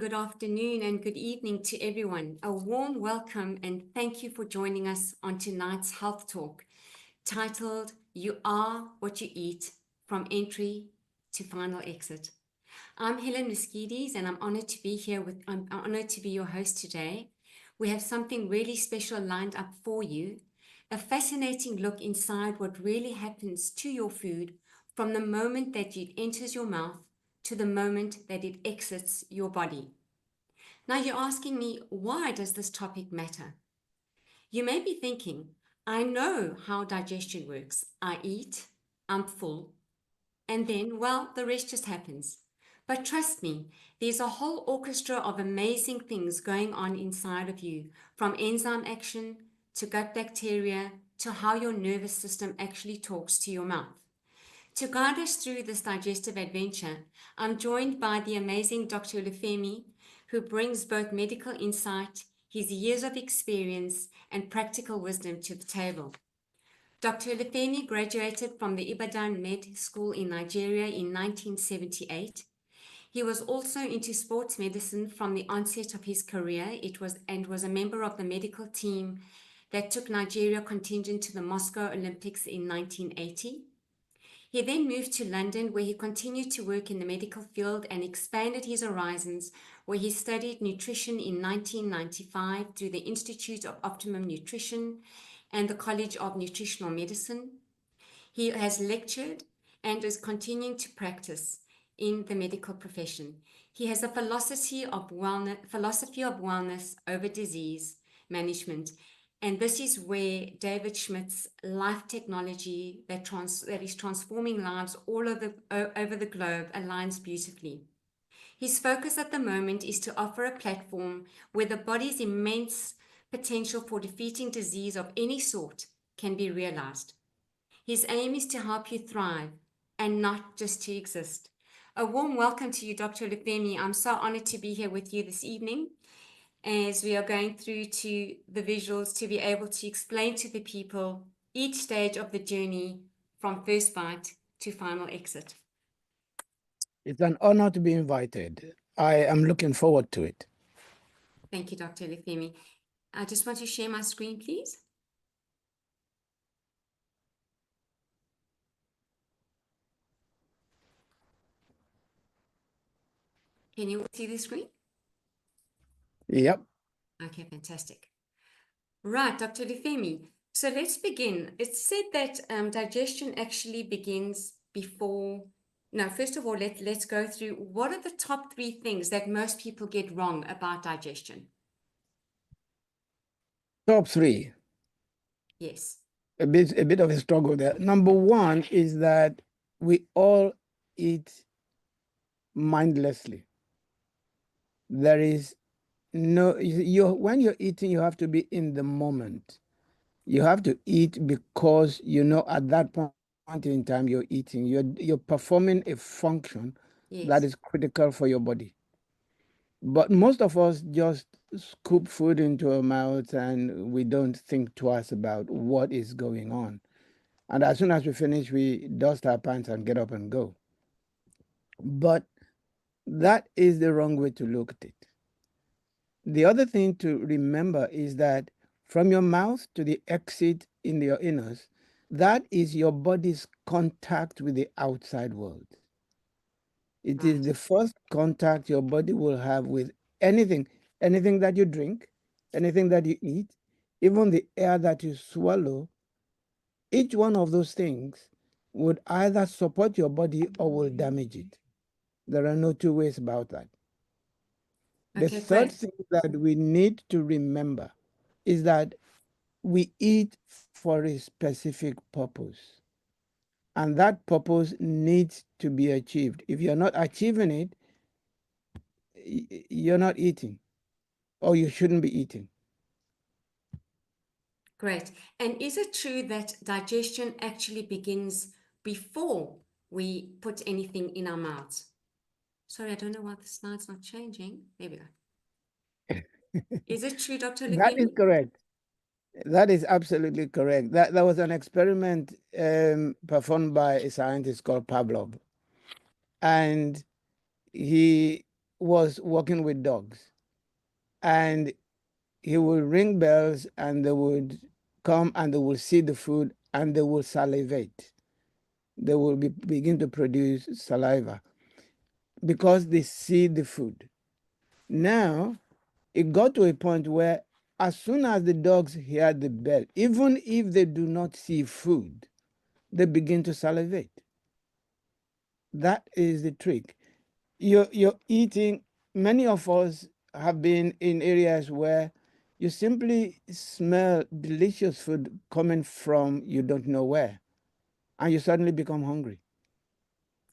good afternoon, and good evening to everyone. A warm welcome and thank you for joining us on tonight's Health Talk, titled You Are What You Eat, From Entry to Final Exit. I'm Helen Mouskides, and I'm honored to be I'm honored to be your host today. We have something really special lined up for you, a fascinating look inside what really happens to your food from the moment that it enters your mouth to the moment that it exits your body. Now you're asking me, why does this topic matter? You may be thinking, I know how digestion works. I eat, I'm full, and then, well, the rest just happens. But trust me, there's a whole orchestra of amazing things going on inside of you, from enzyme action to gut bacteria to how your nervous system actually talks to your mouth. To guide us through this digestive adventure, I'm joined by the amazing Dr. Olufemi, who brings both medical insight, his years of experience, and practical wisdom to the table. Dr. Olufemi graduated from the Ibadan Med School in Nigeria in 1978. He was also into sports medicine from the onset of his career. Was a member of the medical team that took Nigeria contingent to the Moscow Olympics in 1980. He then moved to London, where he continued to work in the medical field and expanded his horizons, where he studied nutrition in 1995 through the Institute of Optimum Nutrition and the College of Nutritional Medicine. He has lectured and is continuing to practice in the medical profession. He has a philosophy of wellness over disease management. And this is where David Schmidt's life technology that is transforming lives all over the globe aligns beautifully. His focus at the moment is to offer a platform where the body's immense potential for defeating disease of any sort can be realized. His aim is to help you thrive and not just to exist. A warm welcome to you, Dr. Olufemi. I'm so honored to be here with you this evening, as we are going through to the visuals to be able to explain to the people each stage of the journey from first bite to final exit. It's an honor to be invited. I am looking forward to it. Thank you, Dr. Olufemi. I just want to share my screen, please. Can you see the screen? Yep. Okay, fantastic. Right, Dr. Olufemi. So let's begin. It's said that digestion actually begins before. Now, first of all, let's go through what are the top 3 things that most people get wrong about digestion? Top 3. Yes. A bit of a struggle there. Number 1 is that we all eat mindlessly. There is no, when you're eating, you have to be in the moment. You have to eat because at that point in time you're eating. You're performing a function that is critical for your body. But most of us just scoop food into our mouths and we don't think twice about what is going on. And as soon as we finish, we dust our pants and get up and go. But that is the wrong way to look at it. The other thing to remember is that from your mouth to the exit in your innards, that is your body's contact with the outside world. It is the first contact your body will have with anything that you drink, anything that you eat, even the air that you swallow. Each one of those things would either support your body or will damage it. There are no 2 ways about that. The third thing that we need to remember is that we eat for a specific purpose. And that purpose needs to be achieved. If you're not achieving it, you're not eating, or you shouldn't be eating. Great. And is it true that digestion actually begins before we put anything in our mouths? Sorry, I don't know why the slide's not changing. There we go. Is it true, Dr. Olufemi? That is correct. That is absolutely correct. There was an experiment performed by a scientist called Pavlov. And he was working with dogs, and he would ring bells, and they would come and they will see the food and they will salivate. They will begin to produce saliva because they see the food. Now, it got to a point where as soon as the dogs hear the bell, even if they do not see food, they begin to salivate. That is the trick. You're eating, many of us have been in areas where you simply smell delicious food coming from you don't know where, and you suddenly become hungry.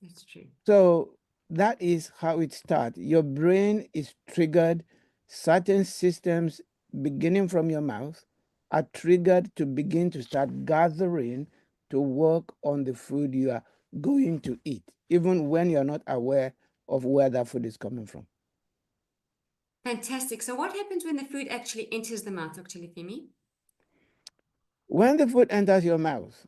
That's true. So that is how it starts. Your brain is triggered, certain systems beginning from your mouth are triggered to begin to start gathering to work on the food you are going to eat, even when you're not aware of where that food is coming from. Fantastic. So what happens when the food actually enters the mouth, Dr. Olufemi? When the food enters your mouth,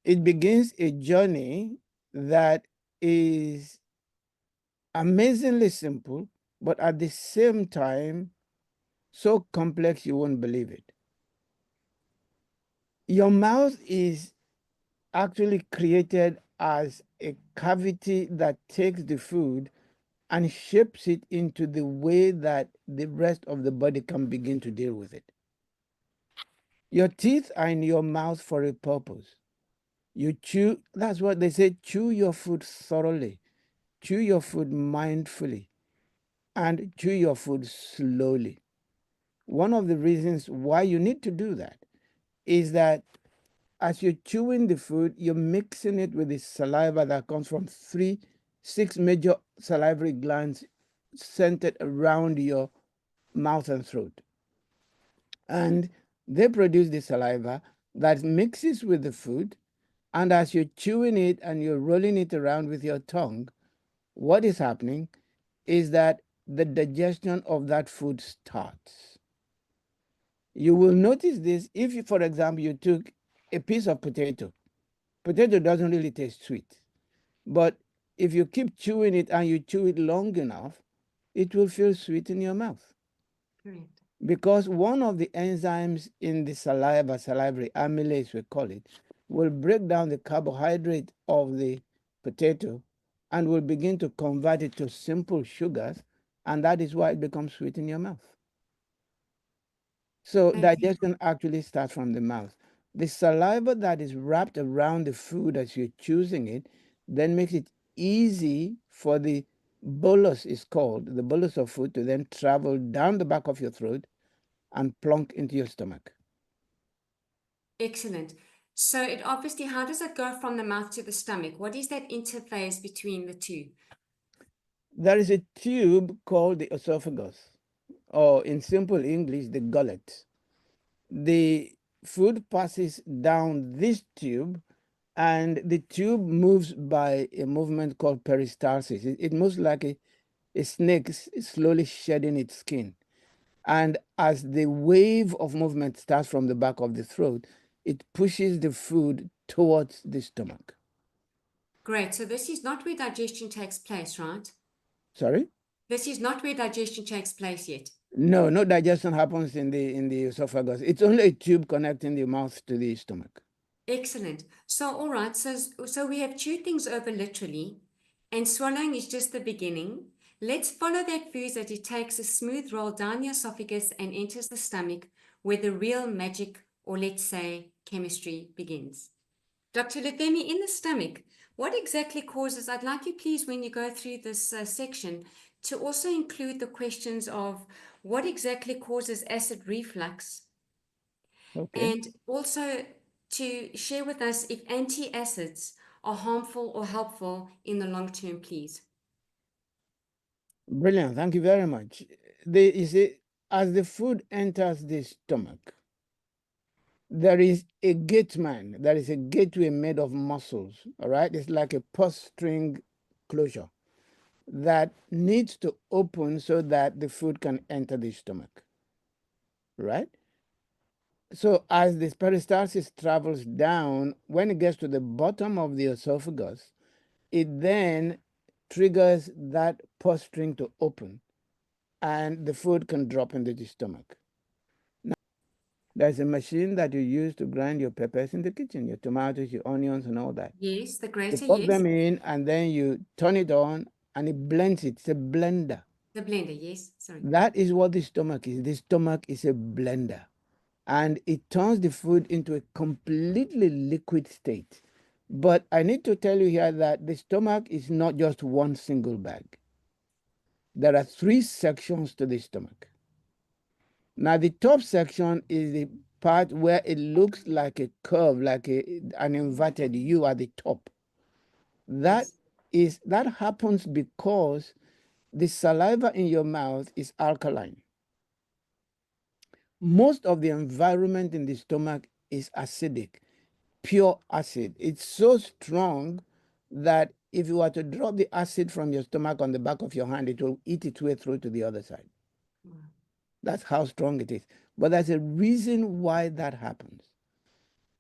it begins a journey that is amazingly simple, but at the same time, so complex you won't believe it. Your mouth is actually created as a cavity that takes the food and shapes it into the way that the rest of the body can begin to deal with it. Your teeth are in your mouth for a purpose. You chew, that's what they say, chew your food thoroughly, chew your food mindfully, and chew your food slowly. One of the reasons why you need to do that is that as you're chewing the food, you're mixing it with the saliva that comes from six major salivary glands centered around your mouth and throat. And they produce the saliva that mixes with the food. And as you're chewing it and you're rolling it around with your tongue, what is happening is that the digestion of that food starts. You will notice this if, for example, you took a piece of potato. Potato doesn't really taste sweet, but if you keep chewing it and you chew it long enough, it will feel sweet in your mouth. Correct. Because one of the enzymes in the saliva, salivary amylase we call it, will break down the carbohydrate of the potato and will begin to convert it to simple sugars, and that is why it becomes sweet in your mouth. So digestion actually starts from the mouth. The saliva that is wrapped around the food as you're choosing it then makes it easy for the bolus, is called, the bolus of food, to then travel down the back of your throat and plunk into your stomach. Excellent. So it obviously, how does it go from the mouth to the stomach? What is that interface between the two? There is a tube called the esophagus, or in simple English, the gullet. The food passes down this tube, and the tube moves by a movement called peristalsis. It moves like a snake slowly shedding its skin. And as the wave of movement starts from the back of the throat, it pushes the food towards the stomach. Great. So this is not where digestion takes place, right? Sorry? This is not where digestion takes place yet. No, no digestion happens in the esophagus. It's only a tube connecting the mouth to the stomach. Excellent. So, all right. So we have chewed things over literally, and swallowing is just the beginning. Let's follow that fuse that it takes a smooth roll down the esophagus and enters the stomach, where the real magic, or let's say chemistry, begins. Dr. Olufemi, in the stomach, what exactly causes, I'd like you please, when you go through this section, to also include the questions of what exactly causes acid reflux, Okay. and also to share with us if antacids are harmful or helpful in the long term, please. Brilliant. Thank you very much. You see, as the food enters the stomach, there is a gateman. There is a gateway made of muscles. All right. It's like a purse string closure that needs to open so that the food can enter the stomach. Right. So as the peristalsis travels down, when it gets to the bottom of the esophagus, it then triggers that purse string to open. and the food can drop into the stomach. Now, there's a machine that you use to grind your peppers in the kitchen, your tomatoes, your onions, and all that. Yes, the You grater, pop yes. them in, and then you turn it on, and it blends it. It's a blender. The blender, yes. Sorry. That is what the stomach is. The stomach is a blender, and it turns the food into a completely liquid state. But I need to tell you here that the stomach is not just one single bag. There are three sections to the stomach. Now, the top section is the part where it looks like a curve, like an inverted U at the top. That Yes. that happens because the saliva in your mouth is alkaline. Most of the environment in the stomach is acidic, pure acid. It's so strong that if you were to drop the acid from your stomach on the back of your hand, it will eat its way through to the other side. Wow. That's how strong it is. But there's a reason why that happens.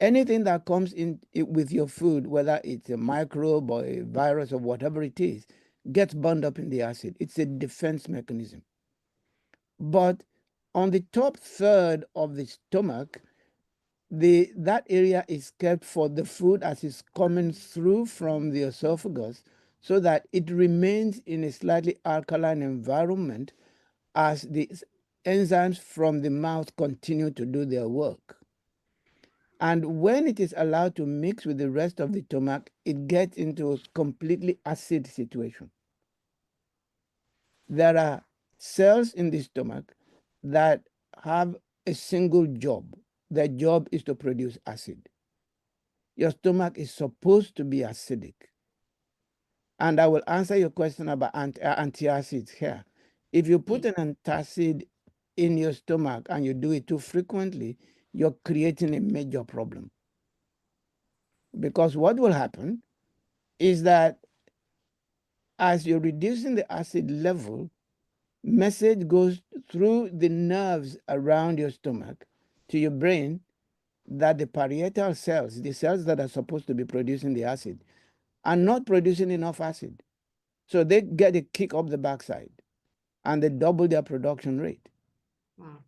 Anything that comes in with your food, whether it's a microbe or a virus or whatever it is, gets bound up in the acid. It's a defense mechanism. But on the top third of the stomach, that area is kept for the food as it's coming through from the esophagus so that it remains in a slightly alkaline environment as the enzymes from the mouth continue to do their work. And when it is allowed to mix with the rest of the stomach, it gets into a completely acid situation. There are cells in the stomach that have a single job. Their job is to produce acid. Your stomach is supposed to be acidic. And I will answer your question about antacids here. If you put Yes. an antacid in your stomach and you do it too frequently, you're creating a major problem. Because what will happen is that as you're reducing the acid level, message goes through the nerves around your stomach to your brain that the parietal cells, the cells that are supposed to be producing the acid, are not producing enough acid. So they get a kick up the backside and they double their production rate. Wow.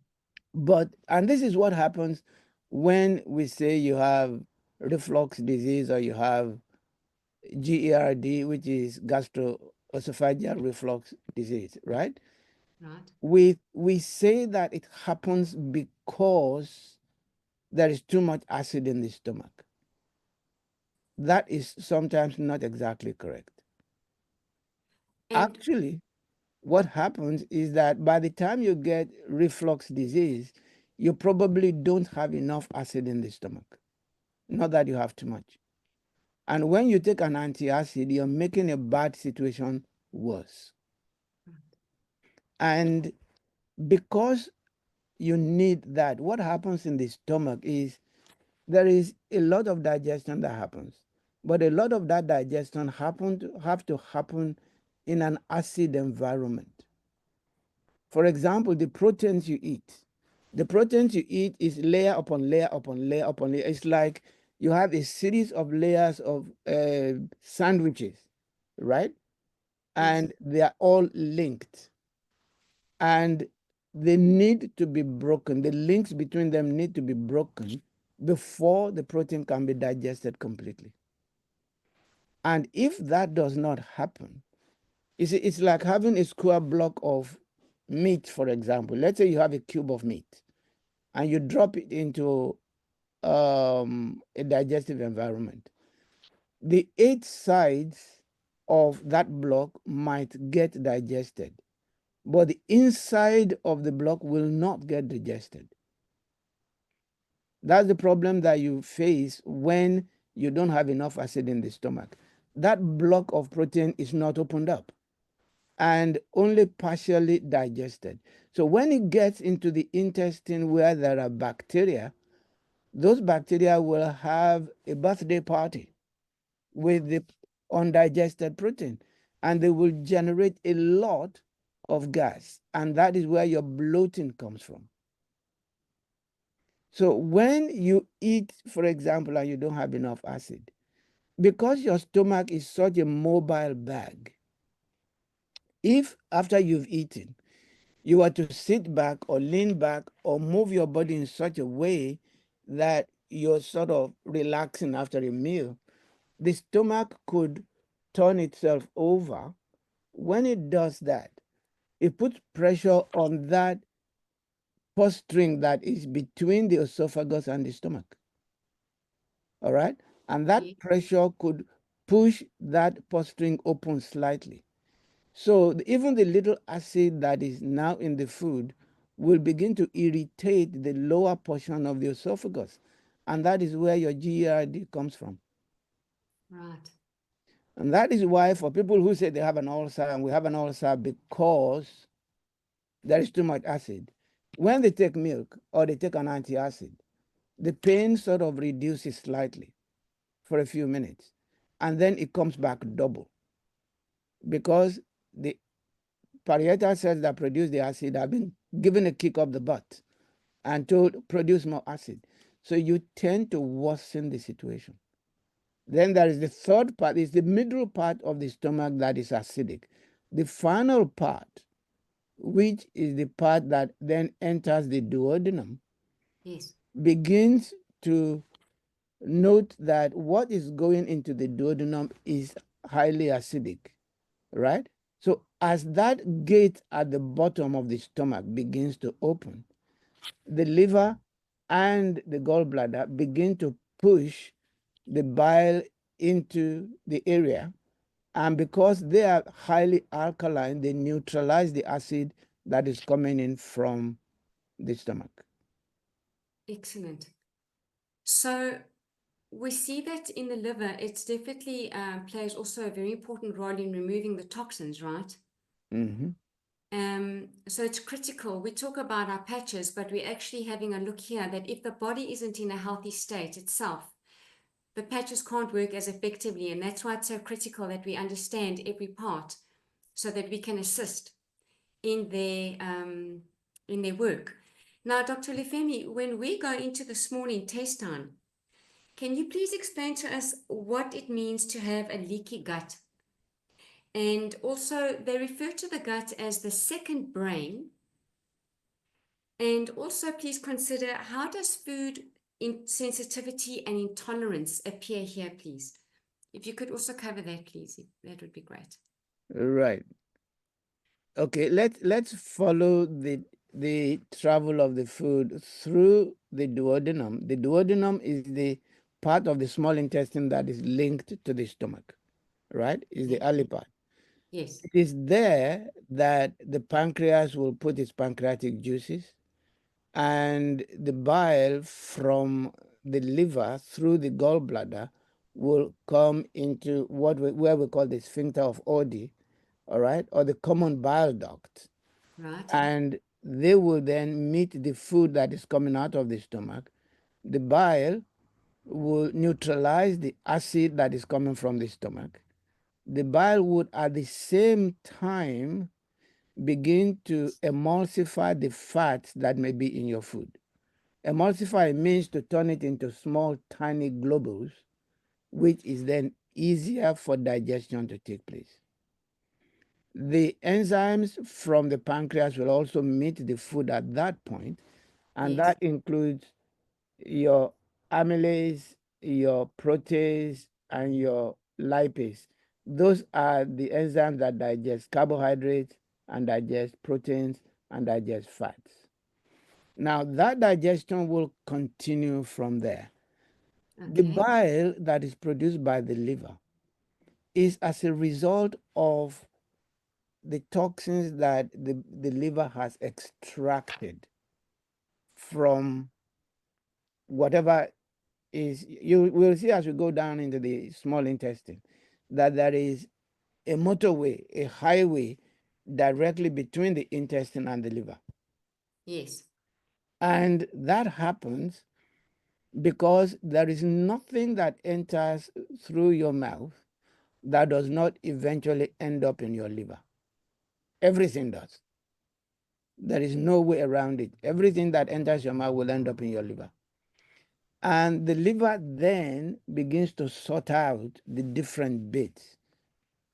And this is what happens when we say you have reflux disease or you have GERD, which is gastroesophageal reflux disease, right? Right. We say that it happens because there is too much acid in the stomach. That is sometimes not exactly correct. And Actually, what happens is that by the time you get reflux disease, you probably don't have enough acid in the stomach. Not that you have too much. And when you take an antacid, you're making a bad situation worse. And because you need that, what happens in the stomach is there is a lot of digestion that happens. But a lot of that digestion have to happen in an acid environment. For example, the proteins you eat is layer upon layer upon layer upon layer. It's like you have a series of layers of sandwiches, right? yes. And they are all linked. And they need to be broken. The links between them need to be broken before the protein can be digested completely. And if that does not happen, it's like having a square block of meat, for example. Let's say you have a cube of meat and you drop it into a digestive environment. The 8 sides of that block might get digested, but the inside of the block will not get digested. That's the problem that you face when you don't have enough acid in the stomach. That block of protein is not opened up and only partially digested. So when it gets into the intestine where there are bacteria, those bacteria will have a birthday party with the undigested protein and they will generate a lot of gas. And that is where your bloating comes from. So when you eat, for example, and you don't have enough acid, because your stomach is such a mobile bag, if after you've eaten, you are to sit back or lean back or move your body in such a way that you're sort of relaxing after a meal, the stomach could turn itself over. When it does that, it puts pressure on that purse string that is between the esophagus and the stomach. All right? And that Yeah. pressure could push that purse string open slightly. So even the little acid that is now in the food will begin to irritate the lower portion of the esophagus. And that is where your GERD comes from. Right. And that is why for people who say they have an ulcer, and we have an ulcer because there is too much acid, when they take milk or they take an antacid, the pain sort of reduces slightly for a few minutes. And then it comes back double because the parietal cells that produce the acid have been given a kick up the butt and told produce more acid. So you tend to worsen the situation. Then there is the third part, is the middle part of the stomach that is acidic. The final part, which is the part that then enters the duodenum, Yes. begins to note that what is going into the duodenum is highly acidic, right? So as that gate at the bottom of the stomach begins to open, the liver and the gallbladder begin to push the bile into the area. And because they are highly alkaline, they neutralize the acid that is coming in from the stomach. Excellent. So we see that in the liver, it's definitely plays also a very important role in removing the toxins, right? Mm-hmm. So it's critical. We talk about our patches, but we're actually having a look here that if the body isn't in a healthy state itself, the patches can't work as effectively. And that's why it's so critical that we understand every part so that we can assist in their work. Now, Dr. Olufemi, when we go into the small intestine, can you please explain to us what it means to have a leaky gut? And also, they refer to the gut as the second brain. And also, please consider, how does food sensitivity and intolerance appear here, please? If you could also cover that, please, that would be great. Right. Okay, let's follow the travel of the food through the duodenum. The duodenum is the part of the small intestine that is linked to the stomach, right? Is the early part. Yes. It is there that the pancreas will put its pancreatic juices, and the bile from the liver through the gallbladder will come into where we call the sphincter of Oddi, all right, or the common bile duct. Right. And they will then meet the food that is coming out of the stomach. The bile will neutralize the acid that is coming from the stomach. The bile would at the same time begin to emulsify the fats that may be in your food. Emulsify means to turn it into small, tiny globules, which is then easier for digestion to take place. The enzymes from the pancreas will also meet the food at that point, and Yes. that includes your amylase, your protease, and your lipase. Those are the enzymes that digest carbohydrates and digest proteins and digest fats. Now, that digestion will continue from there. The Okay. bile that is produced by the liver is as a result of the toxins that the liver has extracted from whatever is, you will see as we go down into the small intestine, that there is a motorway, a highway directly between the intestine and the liver. Yes. And that happens because there is nothing that enters through your mouth that does not eventually end up in your liver. Everything does. There is no way around it. Everything that enters your mouth will end up in your liver. And the liver then begins to sort out the different bits.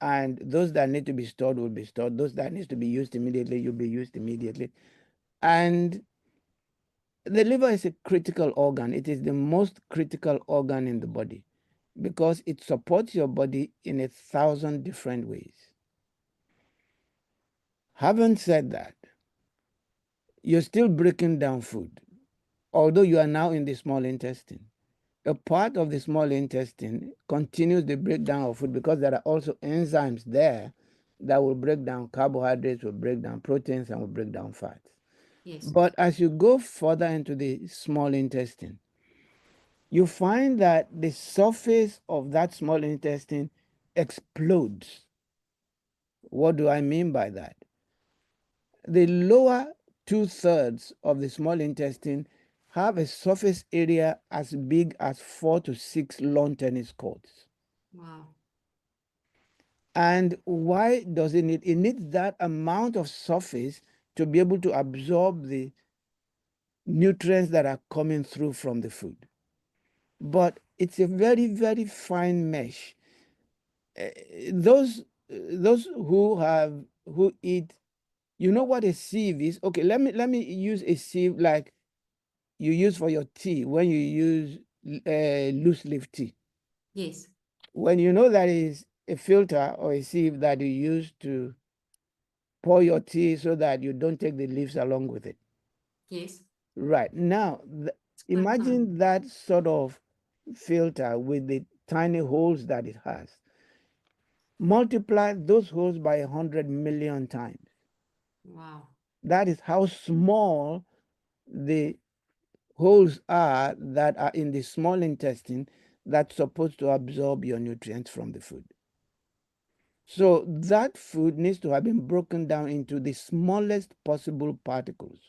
and those that need to be stored will be stored. Those that needs to be used immediately will be used immediately. And the liver is a critical organ. It is the most critical organ in the body because it supports your body in 1,000 different ways. Having said that, you're still breaking down food, although you are now in the small intestine. A part of the small intestine continues the breakdown of food because there are also enzymes there that will break down carbohydrates, will break down proteins, and will break down fats. Yes. But as you go further into the small intestine, you find that the surface of that small intestine explodes. What do I mean by that? The lower two-thirds of the small intestine have a surface area as big as 4 to 6 lawn tennis courts. Wow. And why does it need? It needs that amount of surface to be able to absorb the nutrients that are coming through from the food. But it's a very, very fine mesh. Those who eat, you know what a sieve is? Okay, let me use a sieve like you use for your tea when you use loose leaf tea. Yes. When you know that is a filter or a sieve that you use to pour your tea so that you don't take the leaves along with it. Yes. Right. Now, It's quite fun. imagine that sort of filter with the tiny holes that it has. Multiply those holes by 100 million times. Wow. That is how small the holes are that are in the small intestine that's supposed to absorb your nutrients from the food. So that food needs to have been broken down into the smallest possible particles.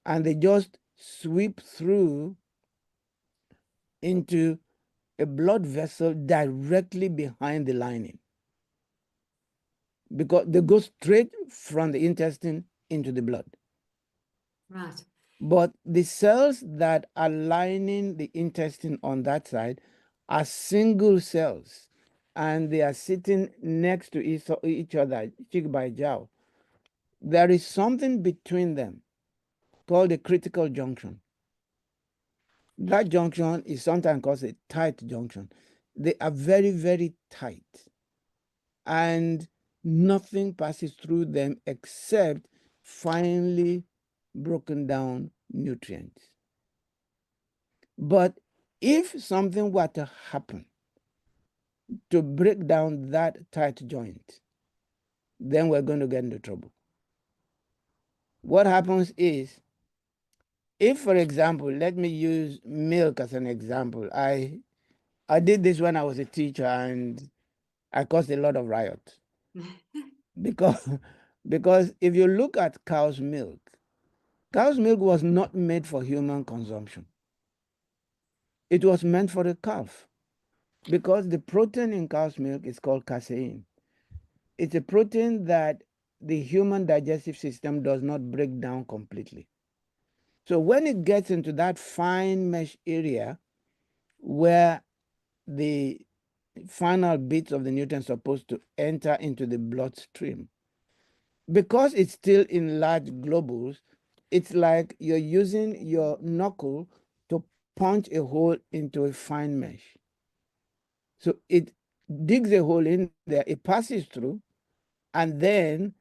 And they just sweep through into a blood vessel directly behind the lining because they go straight from the intestine into the blood. Right. But the cells that are lining the intestine on that side are single cells and they are sitting next to each other, cheek by jowl. There is something between them called a critical junction. That junction is sometimes called a tight junction. They are very, very tight, and nothing passes through them except finely broken down nutrients. But if something were to happen to break down that tight joint, then we're going to get into trouble. What happens is, if, for example, let me use milk as an example. I did this when I was a teacher and I caused a lot of riot because because if you look at cow's milk was not made for human consumption. It was meant for a calf because the protein in cow's milk is called casein. It's a protein that the human digestive system does not break down completely. So when it gets into that fine mesh area where the final bits of the nutrients are supposed to enter into the bloodstream, because it's still in large globules, it's like you're using your knuckle to punch a hole into a fine mesh. So it digs a hole in there, it passes through, and then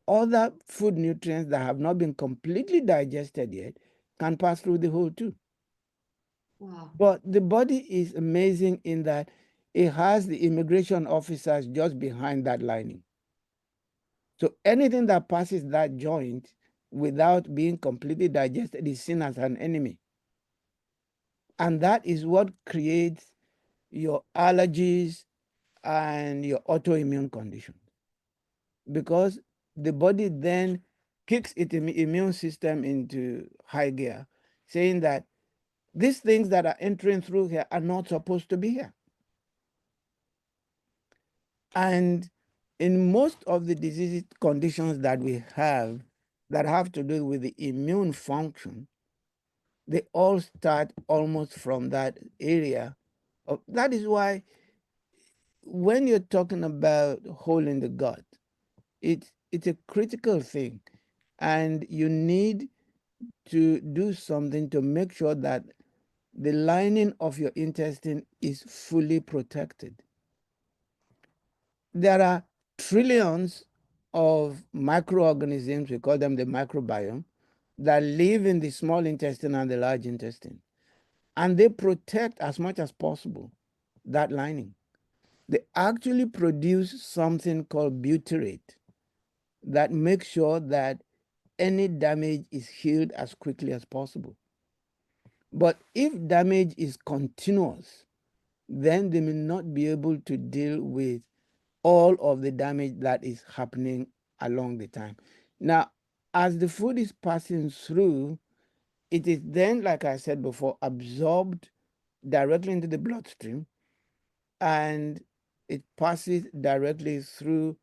other food nutrients that have not been completely digested yet can pass through the hole too. Wow. But the body is amazing in that it has the immigration officers just behind that lining. So anything that passes that joint without being completely digested is seen as an enemy. And that is what creates your allergies and your autoimmune conditions. Because the body then kicks its immune system into high gear, saying that these things that are entering through here are not supposed to be here. And in most of the disease conditions that we have that have to do with the immune function, they all start almost from that area. That is why when you're talking about hole in the gut, it's a critical thing, and you need to do something to make sure that the lining of your intestine is fully protected. There are trillions of microorganisms, we call them the microbiome, that live in the small intestine and the large intestine. And they protect as much as possible that lining. They actually produce something called butyrate that makes sure that any damage is healed as quickly as possible. But if damage is continuous, then they may not be able to deal with all of the damage that is happening along the time. Now, as the food is passing through, it is then, like I said before, absorbed directly into the bloodstream, and it passes directly through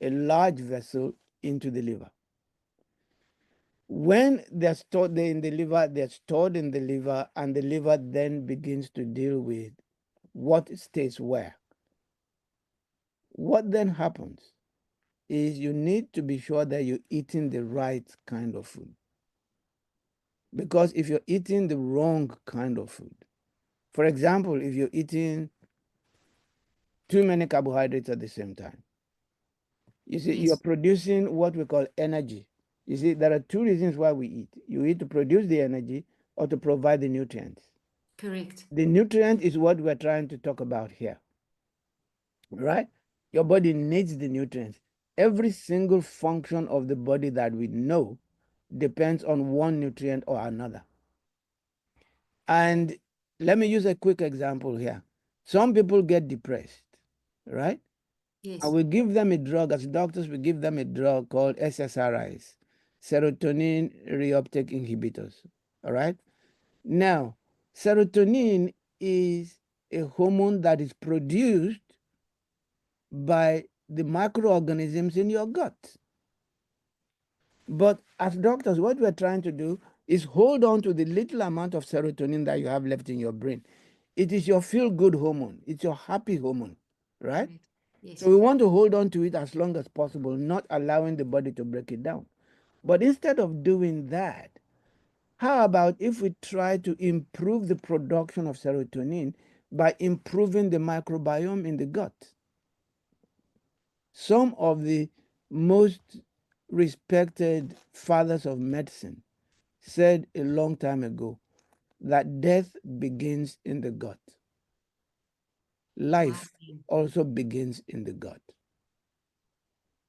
a large vessel into the liver. When they're stored in the liver, they're stored in the liver, and the liver then begins to deal with what stays where. What then happens is you need to be sure that you're eating the right kind of food. Because if you're eating the wrong kind of food, for example, if you're eating too many carbohydrates at the same time, you see, you're Yes, producing what we call energy. You see, there are two reasons why we eat. You eat to produce the energy or to provide the nutrients. correct. The nutrient is what we're trying to talk about here, right? Your body needs the nutrients. Every single function of the body that we know depends on one nutrient or another. And let me use a quick example here. Some people get depressed, right? And Yes, we give them a drug, as doctors, we give them a drug called SSRIs, serotonin reuptake inhibitors. All right. Now, serotonin is a hormone that is produced by the microorganisms in your gut. But as doctors, what we're trying to do is hold on to the little amount of serotonin that you have left in your brain. It is your feel good hormone, it's your happy hormone, right? correct. Yes, So we want to hold on to it as long as possible, not allowing the body to break it down. But instead of doing that, how about if we try to improve the production of serotonin by improving the microbiome in the gut? Some of the most respected fathers of medicine said a long time ago that death begins in the gut. wow. Life also begins in the gut.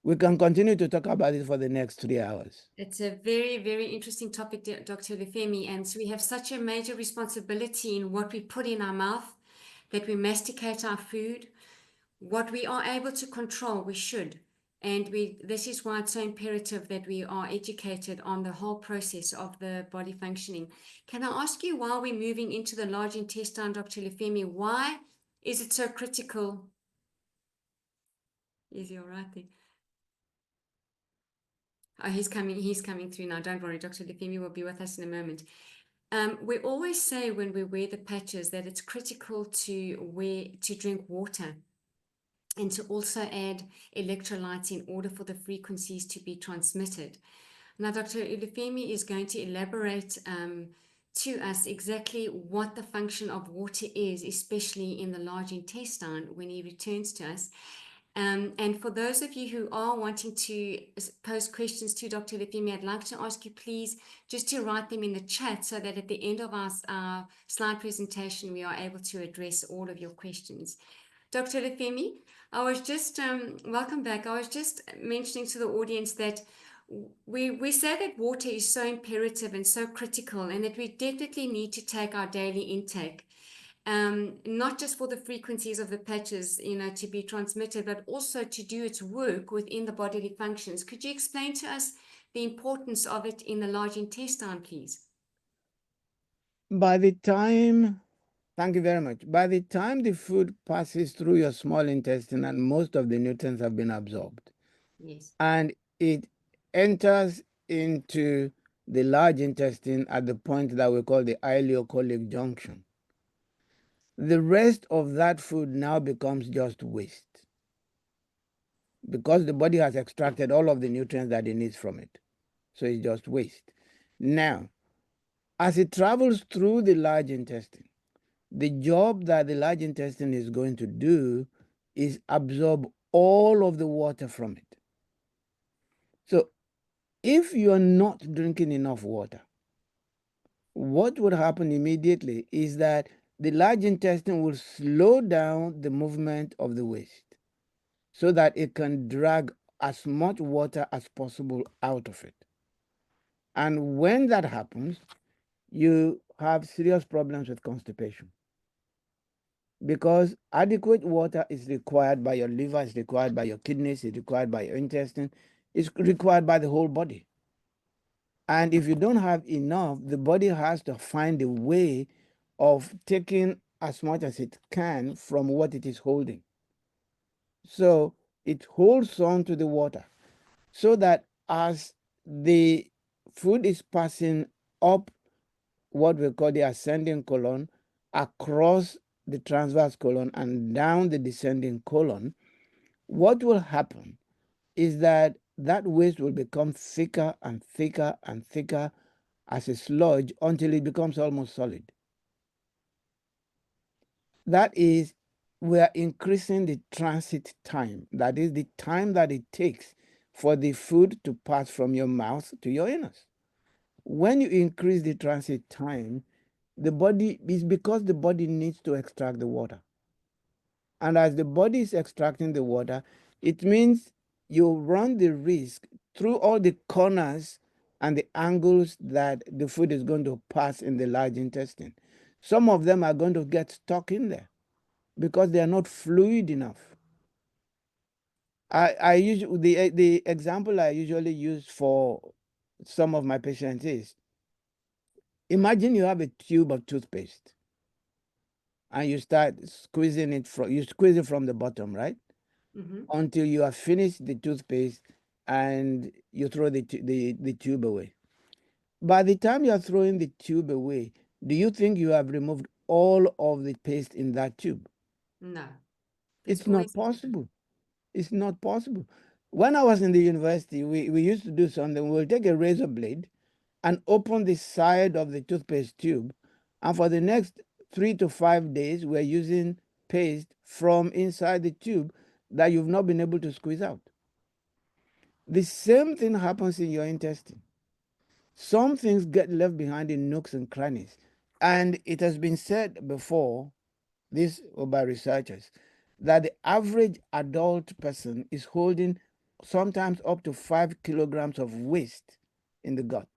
We can continue to talk about it for the next 3 hours. It's a very, very interesting topic, Dr. Olufemi. And so we have such a major responsibility in what we put in our mouth, that we masticate our food. What we are able to control, we should. And this is why it's so imperative that we are educated on the whole process of the body functioning. Can I ask you, while we're moving into the large intestine, Dr. Olufemi, why is it so critical? Is he all right there? Oh, he's coming through now. Don't worry, Dr. Olufemi will be with us in a moment. We always say when we wear the patches that it's critical to drink water and to also add electrolytes in order for the frequencies to be transmitted. Now, Dr. Olufemi is going to elaborate to us exactly what the function of water is, especially in the large intestine, when he returns to us. And for those of you who are wanting to pose questions to Dr. Olufemi, I'd like to ask you please just to write them in the chat so that at the end of our slide presentation, we are able to address all of your questions. Dr. Olufemi, I was just, welcome back. I was just mentioning to the audience that we say that water is so imperative and so critical, and that we definitely need to take our daily intake. Not just for the frequencies of the patches, to be transmitted, but also to do its work within the bodily functions. Could you explain to us the importance of it in the large intestine, please? By the time, thank you very much. By the time the food passes through your small intestine and most of the nutrients have been absorbed, Yes. and it enters into the large intestine at the point that we call the ileocholic junction, the rest of that food now becomes just waste because the body has extracted all of the nutrients that it needs from it. So it's just waste. Now, as it travels through the large intestine, the job that the large intestine is going to do is absorb all of the water from it. So if you're not drinking enough water, what would happen immediately is that the large intestine will slow down the movement of the waste so that it can drag as much water as possible out of it. And when that happens, you have serious problems with constipation because adequate water is required by your liver, is required by your kidneys, is required by your intestine, is required by the whole body. And if you don't have enough, the body has to find a way of taking as much as it can from what it is holding. So it holds on to the water so that as the food is passing up what we call the ascending colon, across the transverse colon, and down the descending colon, what will happen is that that waste will become thicker and thicker and thicker as a sludge until it becomes almost solid. That is, we are increasing the transit time. That is the time that it takes for the food to pass from your mouth to your anus. When you increase the transit time, the body is because the body needs to extract the water. And as the body is extracting the water, it means you run the risk through all the corners and the angles that the food is going to pass in the large intestine. Some of them are going to get stuck in there because they are not fluid enough. I usually the example I usually use for some of my patients is, imagine you have a tube of toothpaste and you start squeezing it from you squeeze it from the bottom, right? Mm-hmm. Until you have finished the toothpaste and you throw the tube away. By the time you are throwing the tube away, do you think you have removed all of the paste in that tube? No, there's It's not always a tube. possible. It's not possible. When I was in the university, we used to do something. We'll take a razor blade and open the side of the toothpaste tube. And for the next 3 to 5 days, we're using paste from inside the tube that you've not been able to squeeze out. The same thing happens in your intestine. Some things get left behind in nooks and crannies. And it has been said before, this by researchers, that the average adult person is holding sometimes up to 5 kilograms of waste in the gut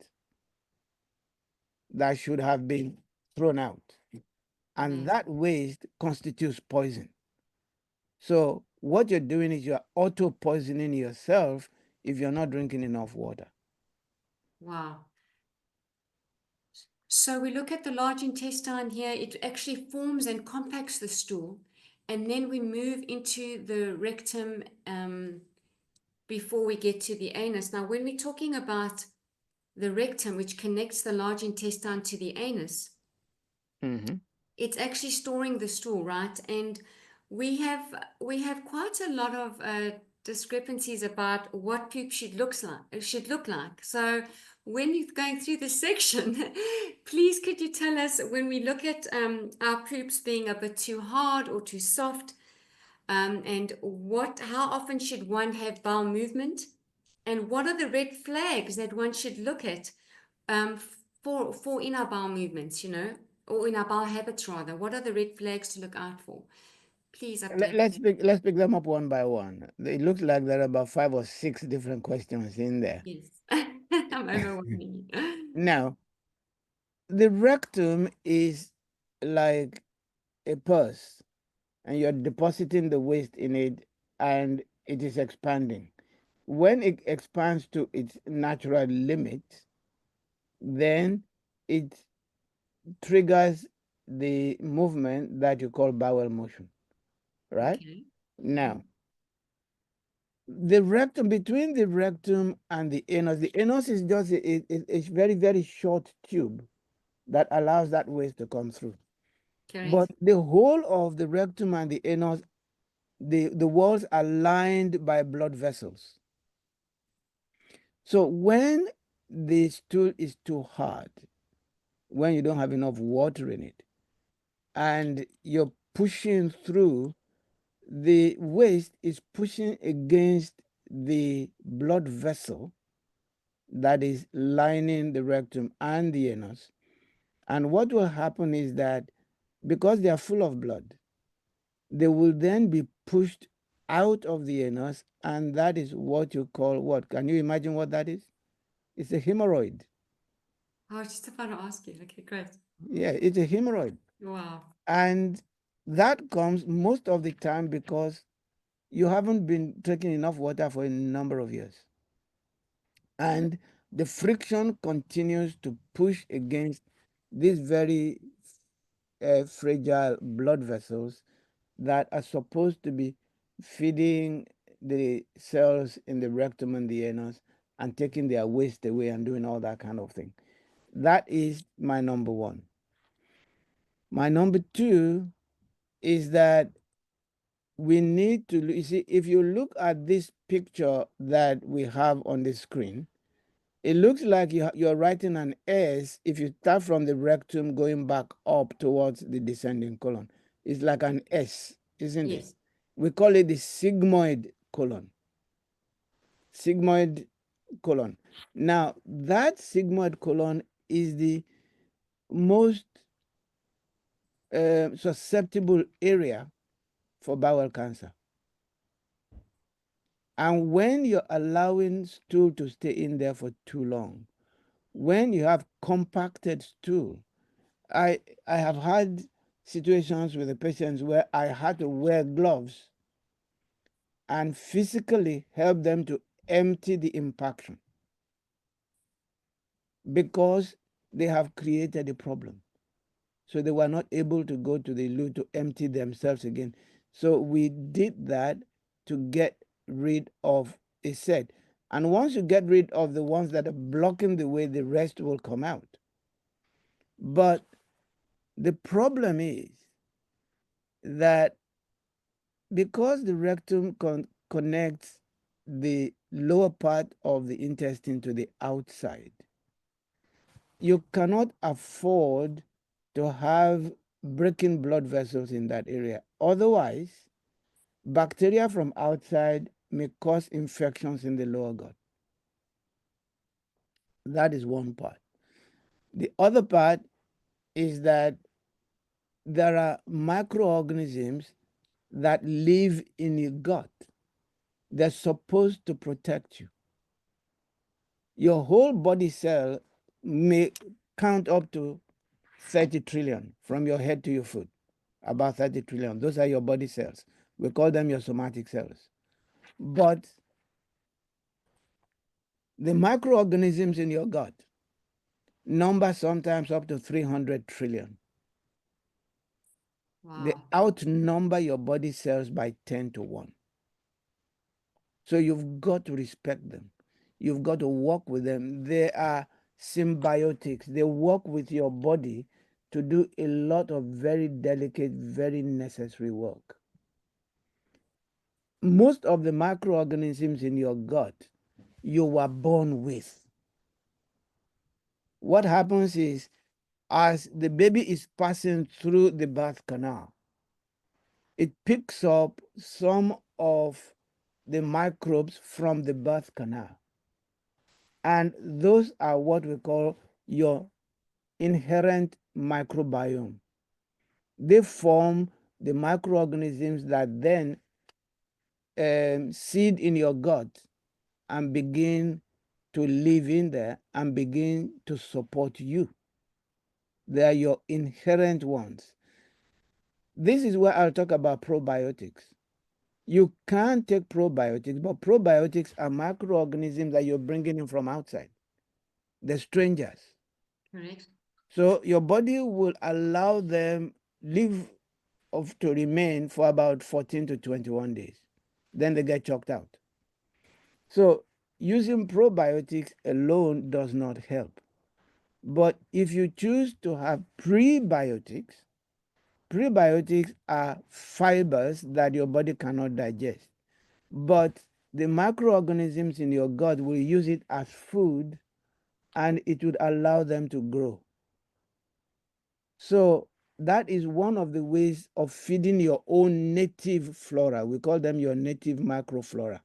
that should have been thrown out. And Amazing. that waste constitutes poison. So, what you're doing is you're auto poisoning yourself if you're not drinking enough water. Wow. So we look at the large intestine here, it actually forms and compacts the stool. And then we move into the rectum before we get to the anus. Now, when we're talking about the rectum, which connects the large intestine to the anus, Mm-hmm. it's actually storing the stool, right? And we have quite a lot of discrepancies about what poop should look like. So when you're going through this section, please could you tell us, when we look at our poops being a bit too hard or too soft, and how often should one have bowel movement, and what are the red flags that one should look at um, for in our bowel movements, or in our bowel habits rather? What are the red flags to look out for? Please update me. Let's pick them up one by one. It looks like there are about 5 or 6 different questions in there. Yes, I'm overwhelming you. Now, the rectum is like a purse, and you're depositing the waste in it, and it is expanding. When it expands to its natural limit, then it triggers the movement that you call bowel motion, right? Okay. Now, the rectum, between the rectum and the anus is just a very, very short tube that allows that waste to come through. But Correct. the whole of the rectum and the anus, the walls are lined by blood vessels. So when the stool is too hard, when you don't have enough water in it, and you're pushing through, the waist is pushing against the blood vessel that is lining the rectum and the anus. And what will happen is that because they are full of blood, they will then be pushed out of the anus, and that is what you call what? Can you imagine what that is? It's a hemorrhoid. I was just about to ask you. Okay, great. Yeah, it's a hemorrhoid. Wow. And that comes most of the time because you haven't been taking enough water for a number of years. And the friction continues to push against these very fragile blood vessels that are supposed to be feeding the cells in the rectum and the anus and taking their waste away and doing all that kind of thing. That is my number one. My number two is that we need to, you see, if you look at this picture that we have on the screen, it looks like you're writing an S if you start from the rectum going back up towards the descending colon. It's like an S, isn't it? Yes. We call it the sigmoid colon. Sigmoid colon. Now, that sigmoid colon is the most susceptible area for bowel cancer. And when you're allowing stool to stay in there for too long, when you have compacted stool, I have had situations with the patients where I had to wear gloves and physically help them to empty the impaction because they have created a problem. So they were not able to go to the loo to empty themselves again. So we did that to get rid of a set. And once you get rid of the ones that are blocking the way, the rest will come out. But the problem is that because the rectum connects the lower part of the intestine to the outside, you cannot afford to have breaking blood vessels in that area. Otherwise, bacteria from outside may cause infections in the lower gut. That is one part. The other part is that there are microorganisms that live in your gut. They're supposed to protect you. Your whole body cell may count up to 30 trillion from your head to your foot. About 30 trillion. Those are your body cells. We call them your somatic cells. But the microorganisms in your gut number sometimes up to 300 trillion. They Wow. outnumber your body cells by 10 to 1. So you've got to respect them. You've got to work with them. They are symbiotics. They work with your body to do a lot of very delicate, very necessary work. Most of the microorganisms in your gut you were born with. What happens is, as the baby is passing through the birth canal, it picks up some of the microbes from the birth canal. And those are what we call your inherent microbiome. They form the microorganisms that then seed in your gut and begin to live in there and begin to support you. They are your inherent ones. This is where I'll talk about probiotics. You can take probiotics, but probiotics are microorganisms that you're bringing in from outside. They're strangers. Correct. So your body will allow them live to remain for about 14 to 21 days. Then they get chalked out. So using probiotics alone does not help. But if you choose to have prebiotics, Prebiotics are fibers that your body cannot digest, but the microorganisms in your gut will use it as food and it would allow them to grow. So that is one of the ways of feeding your own native flora. We call them your native microflora,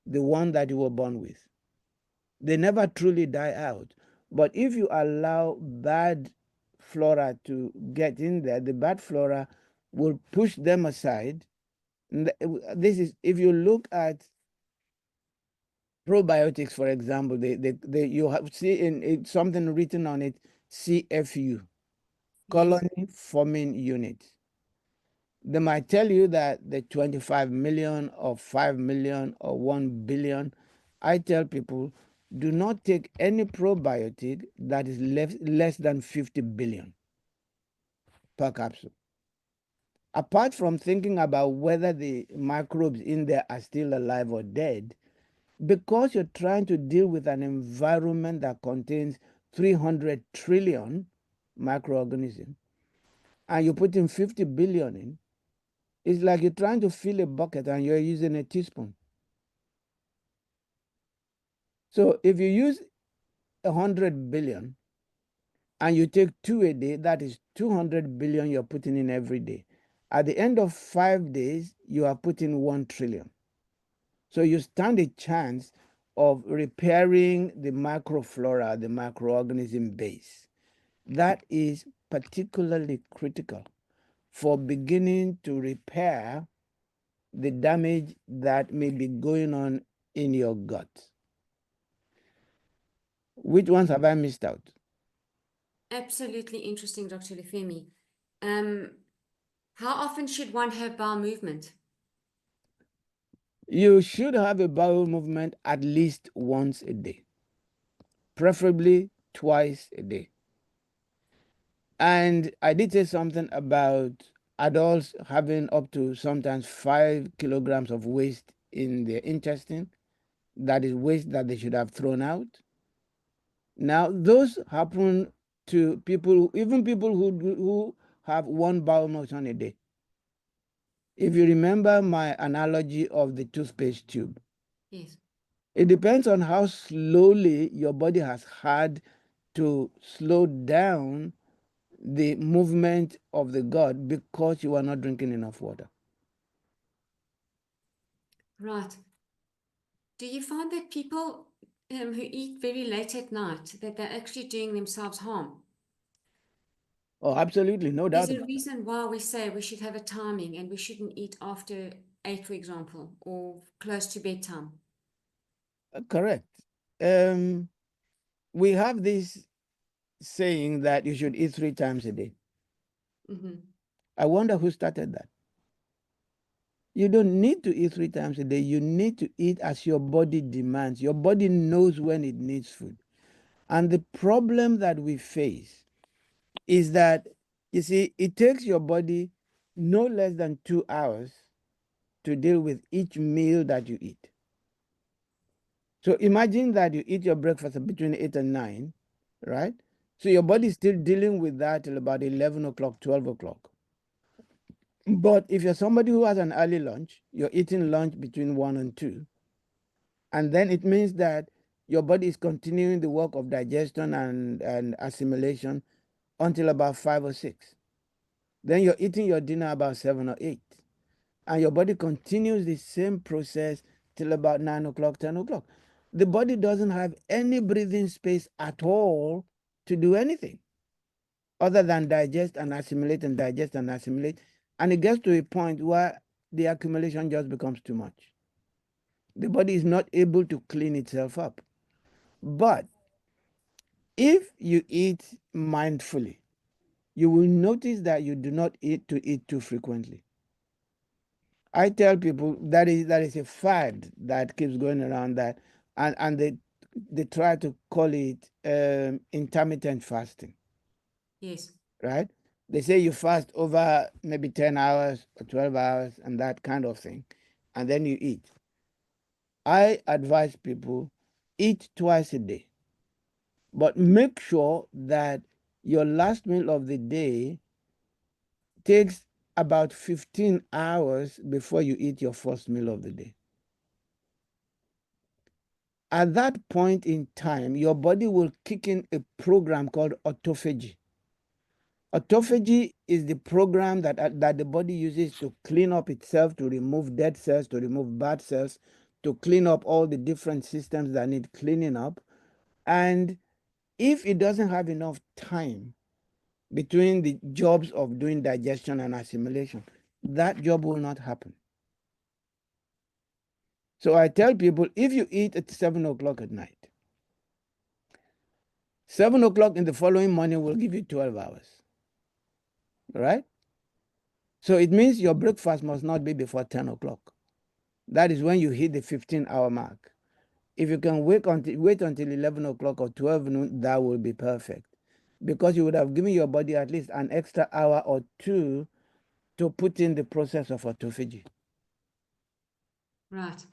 the one that you were born with. They never truly die out. But if you allow bad flora to get in there, the bad flora will push them aside. This is, if you look at probiotics, for example, you have see in something written on it, CFU, colony forming unit. They might tell you that the 25 million or 5 million or 1 billion. I tell people, do not take any probiotic that is less than 50 billion per capsule. Apart from thinking about whether the microbes in there are still alive or dead, because you're trying to deal with an environment that contains 300 trillion microorganisms and you're putting 50 billion in, it's like you're trying to fill a bucket and you're using a teaspoon. So if you use 100 billion and you take 2 a day, that is 200 billion you're putting in every day. At the end of 5 days, you are putting 1 trillion. So you stand a chance of repairing the microflora, the microorganism base. That is particularly critical for beginning to repair the damage that may be going on in your gut. Which ones have I missed out? Absolutely interesting, Dr. Olufemi. How often should one have bowel movement? You should have a bowel movement at least once a day, preferably twice a day. And I did say something about adults having up to sometimes 5 kilograms of waste in their intestine. That is waste that they should have thrown out. Now, those happen to people, even people who have one bowel motion a day. If you remember my analogy of the toothpaste tube, Yes. it depends on how slowly your body has had to slow down the movement of the gut because you are not drinking enough water. Right. Do you find that people who eat very late at night, that they're actually doing themselves harm? Oh, absolutely, no doubt There's a about reason why we say we should have a timing and we shouldn't eat after 8, for example, or close to bedtime. that. Correct. Um, we have this saying that you should eat 3 times a day. Mm-hmm. I wonder who started that. You don't need to eat 3 times a day. You need to eat as your body demands. Your body knows when it needs food. And the problem that we face is that, you see, it takes your body no less than 2 hours to deal with each meal that you eat. So imagine that you eat your breakfast between 8 and 9, right? So your body is still dealing with that till about 11 o'clock, 12 o'clock. But if you're somebody who has an early lunch, you're eating lunch between 1 and 2, and then it means that your body is continuing the work of digestion and assimilation until about 5 or 6. Then you're eating your dinner about 7 or 8. And your body continues the same process till about 9 o'clock, 10 o'clock. The body doesn't have any breathing space at all to do anything other than digest and assimilate and digest and assimilate. And it gets to a point where the accumulation just becomes too much. The body is not able to clean itself up. But if you eat mindfully, you will notice that you do not eat too frequently. I tell people that is a fad that keeps going around that, and they try to call it intermittent fasting, Yes. right? They say you fast over maybe 10 hours or 12 hours and that kind of thing, and then you eat. I advise people eat twice a day, but make sure that your last meal of the day takes about 15 hours before you eat your first meal of the day. At that point in time, your body will kick in a program called autophagy. Autophagy is the program that the body uses to clean up itself, to remove dead cells, to remove bad cells, to clean up all the different systems that need cleaning up. And if it doesn't have enough time between the jobs of doing digestion and assimilation, that job will not happen. So I tell people, if you eat at 7 o'clock at night, 7 o'clock in the following morning will give you 12 hours. Right? So it means your breakfast must not be before 10 o'clock. That is when you hit the 15-hour mark. If you can wait until 11 o'clock or 12 noon, that will be perfect. Because you would have given your body at least an extra hour or two to put in the process of autophagy. Right.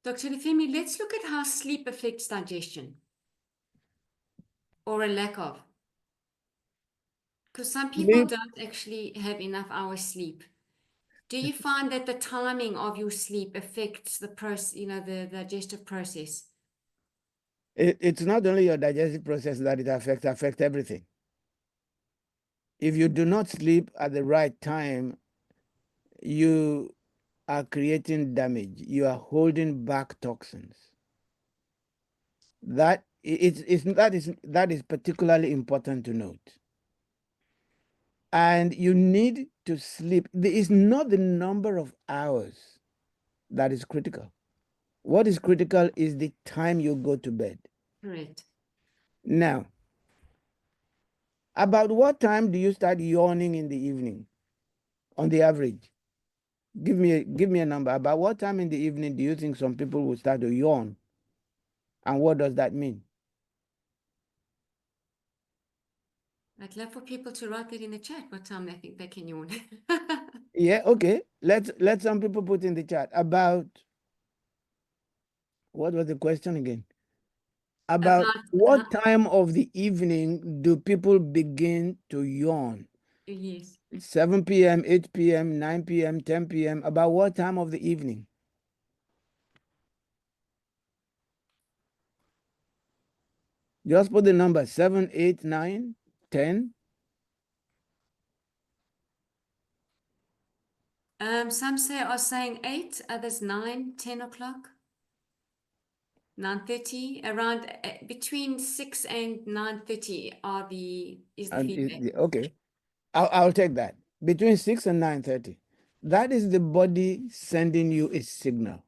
Dr. Olufemi, let's look at how sleep affects digestion, or a lack of. Because some people Sleep, don't actually have enough hours sleep. Do you find that the timing of your sleep affects the process, the digestive process? it's not only your digestive process that it affects everything. If you do not sleep at the right time, you are creating damage. You are holding back toxins. That is particularly important to note. And you need to sleep. It is not the number of hours that is critical. What is critical is the time you go to bed. Correct. Now, about what time do you start yawning in the evening on the average? Give me a number. About what time in the evening do you think some people will start to yawn? And what does that mean? I'd love for people to write that in the chat what time they think they can yawn. Yeah, okay. Let some people put in the chat about what was the question again? About what time of the evening do people begin to yawn? Yes. 7 p.m., 8 p.m., 9 p.m., 10 p.m. About what time of the evening? Just put the number 7, 8, 9, 10. Some are saying 8, others 9, 10 o'clock, 9:30, around between 6 and 9:30 is the feedback. Okay, I'll take that. Between 6 and 9:30. That is the body sending you a signal.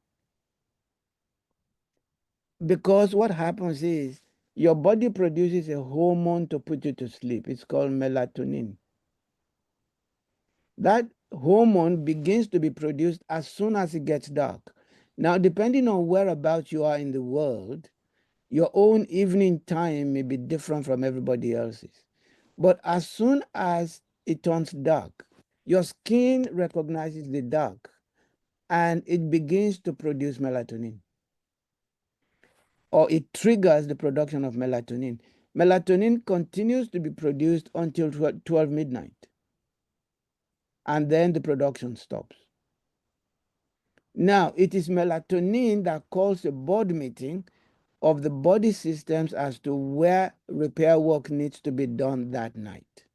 Because what happens is your body produces a hormone to put you to sleep. It's called melatonin. That hormone begins to be produced as soon as it gets dark. Now, depending on whereabouts you are in the world, your own evening time may be different from everybody else's. But as soon as it turns dark, your skin recognizes the dark and it begins to produce melatonin, or it triggers the production of melatonin. Melatonin continues to be produced until 12 midnight, and then the production stops. Now, it is melatonin that calls a board meeting of the body systems as to where repair work needs to be done that night.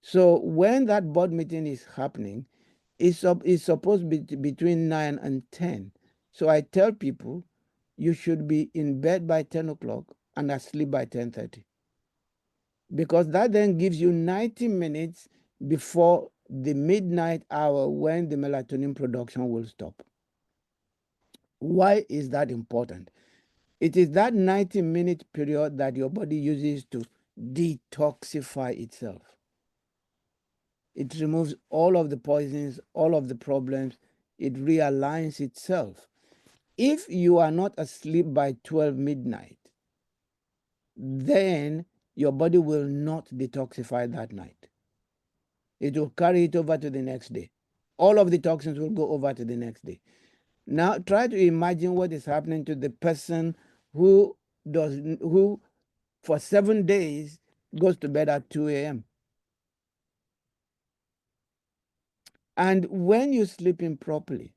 So when that board meeting is happening, it's supposed to be between 9 and 10. So I tell people you should be in bed by 10 o'clock and asleep by 10:30. Because that then gives you 90 minutes before the midnight hour when the melatonin production will stop. Why is that important? It is that 90-minute period that your body uses to detoxify itself. It removes all of the poisons, all of the problems. It realigns itself. If you are not asleep by 12 midnight, then your body will not detoxify that night. It will carry it over to the next day. All of the toxins will go over to the next day. Now try to imagine what is happening to the person who for 7 days goes to bed at 2 a.m. And when you're sleeping properly,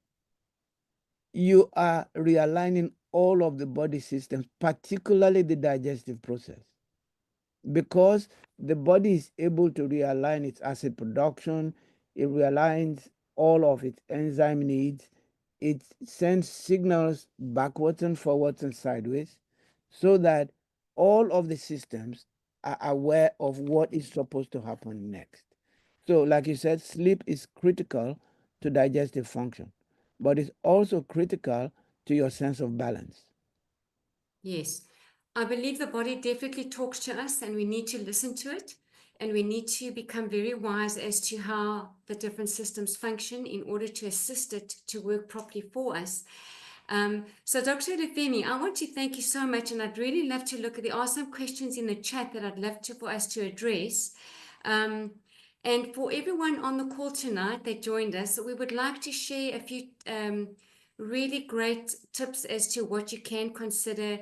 you are realigning all of the body systems, particularly the digestive process, because the body is able to realign its acid production, it realigns all of its enzyme needs, it sends signals backwards and forwards and sideways so that all of the systems are aware of what is supposed to happen next. So, like you said, sleep is critical to digestive function, but it's also critical to your sense of balance. Yes, I believe the body definitely talks to us and we need to listen to it. And we need to become very wise as to how the different systems function in order to assist it to work properly for us. So, Dr. Olufemi, I want to thank you so much, and I'd really love to look at. There are some questions in the chat that I'd love to for us to address. And for everyone on the call tonight that joined us, we would like to share a few really great tips as to what you can consider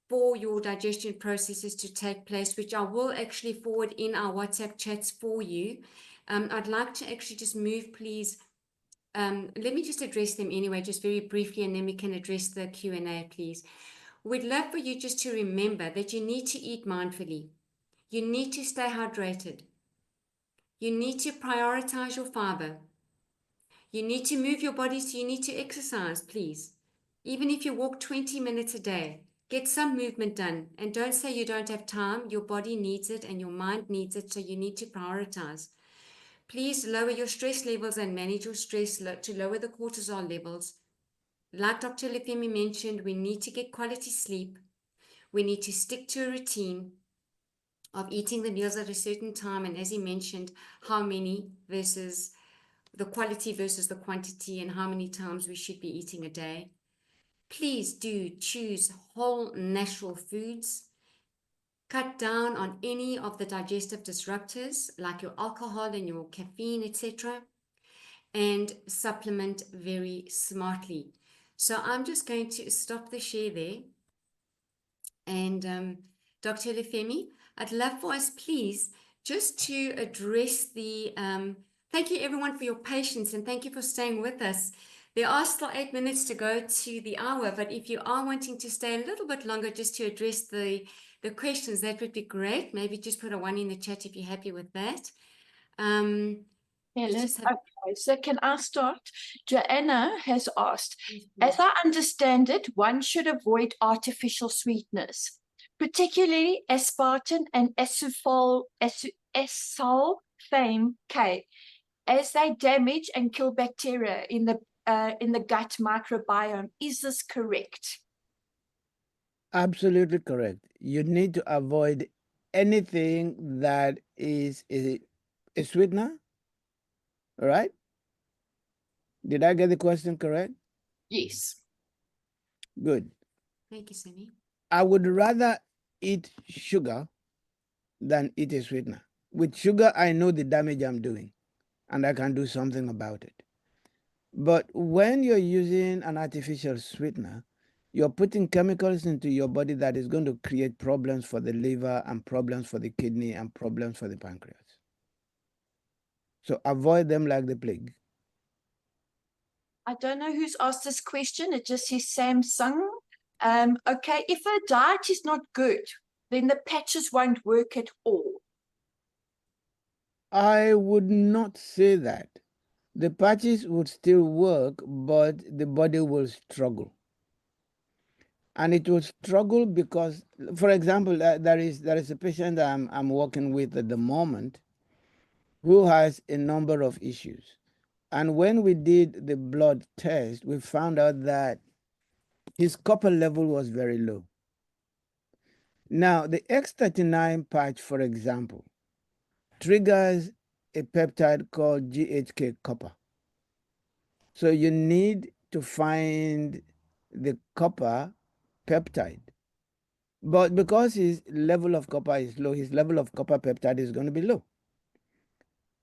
for your digestion processes to take place, which I will actually forward in our WhatsApp chats for you. I'd like to actually just move, please. Let me just address them anyway, just very briefly, and then we can address the Q&A, please. We'd love for you just to remember that you need to eat mindfully. You need to stay hydrated. You need to prioritize your fiber. You need to move your body, so you need to exercise, please. Even if you walk 20 minutes a day, get some movement done. And don't say you don't have time. Your body needs it and your mind needs it, so you need to prioritize. Please lower your stress levels and manage your stress to lower the cortisol levels. Like Dr. Olufemi mentioned, we need to get quality sleep. We need to stick to a routine of eating the meals at a certain time. And as he mentioned, how many versus the quality versus the quantity, and how many times we should be eating a day. Please do choose whole natural foods. Cut down on any of the digestive disruptors like your alcohol and your caffeine, etc. And supplement very smartly. So I'm just going to stop the share there. And Dr. Olufemi, I'd love for us, please, just to address the, thank you everyone for your patience and thank you for staying with us. There are still 8 minutes to go to the hour, but if you are wanting to stay a little bit longer just to address the questions, that would be great. Maybe just put a 1 in the chat if you're happy with that. Helen, okay, so can I start? Joanna has asked, as I understand it, one should avoid artificial sweeteners, particularly aspartame and acesulfame K, as they damage and kill bacteria in the gut microbiome. Is this correct? Absolutely correct. You need to avoid anything that is a sweetener. All right? Did I get the question correct? Yes. Good. Thank you, Sammy. I would rather eat sugar than eat a sweetener. With sugar, I know the damage I'm doing and I can do something about it. But when you're using an artificial sweetener, you're putting chemicals into your body that is going to create problems for the liver and problems for the kidney and problems for the pancreas. So avoid them like the plague. I don't know who's asked this question. It just says Samsung. Okay, if a diet is not good, then the patches won't work at all. I would not say that. The patches would still work, but the body will struggle. And it will struggle because, for example, there is a patient I'm working with at the moment who has a number of issues. And when we did the blood test, we found out that his copper level was very low. Now, the X39 patch, for example, triggers a peptide called GHK copper. So you need to find the copper peptide. But because his level of copper is low, his level of copper peptide is going to be low.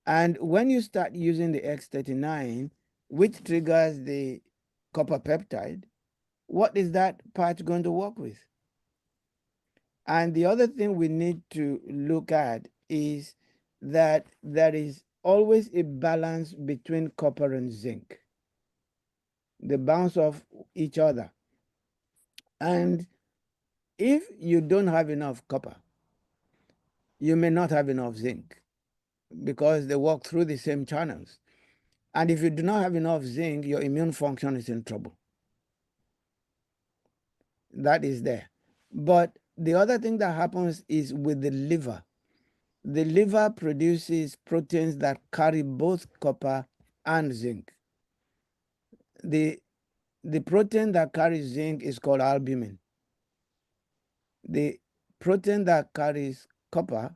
And when you start using the X39, which triggers the copper peptide, what is that patch going to work with? And the other thing we need to look at is that there is always a balance between copper and zinc. They bounce off each other. And if you don't have enough copper, you may not have enough zinc because they walk through the same channels. And if you do not have enough zinc, your immune function is in trouble. That is there. But the other thing that happens is with the liver. The liver produces proteins that carry both copper and zinc. The protein that carries zinc is called albumin. The protein that carries copper,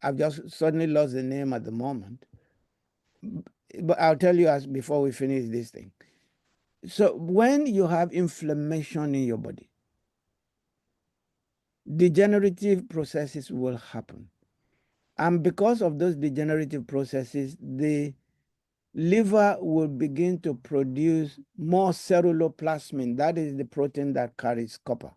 I've just suddenly lost the name at the moment, but I'll tell you as before we finish this thing. So when you have inflammation in your body, degenerative processes will happen. And because of those degenerative processes, the liver will begin to produce more ceruloplasmin. That is the protein that carries copper.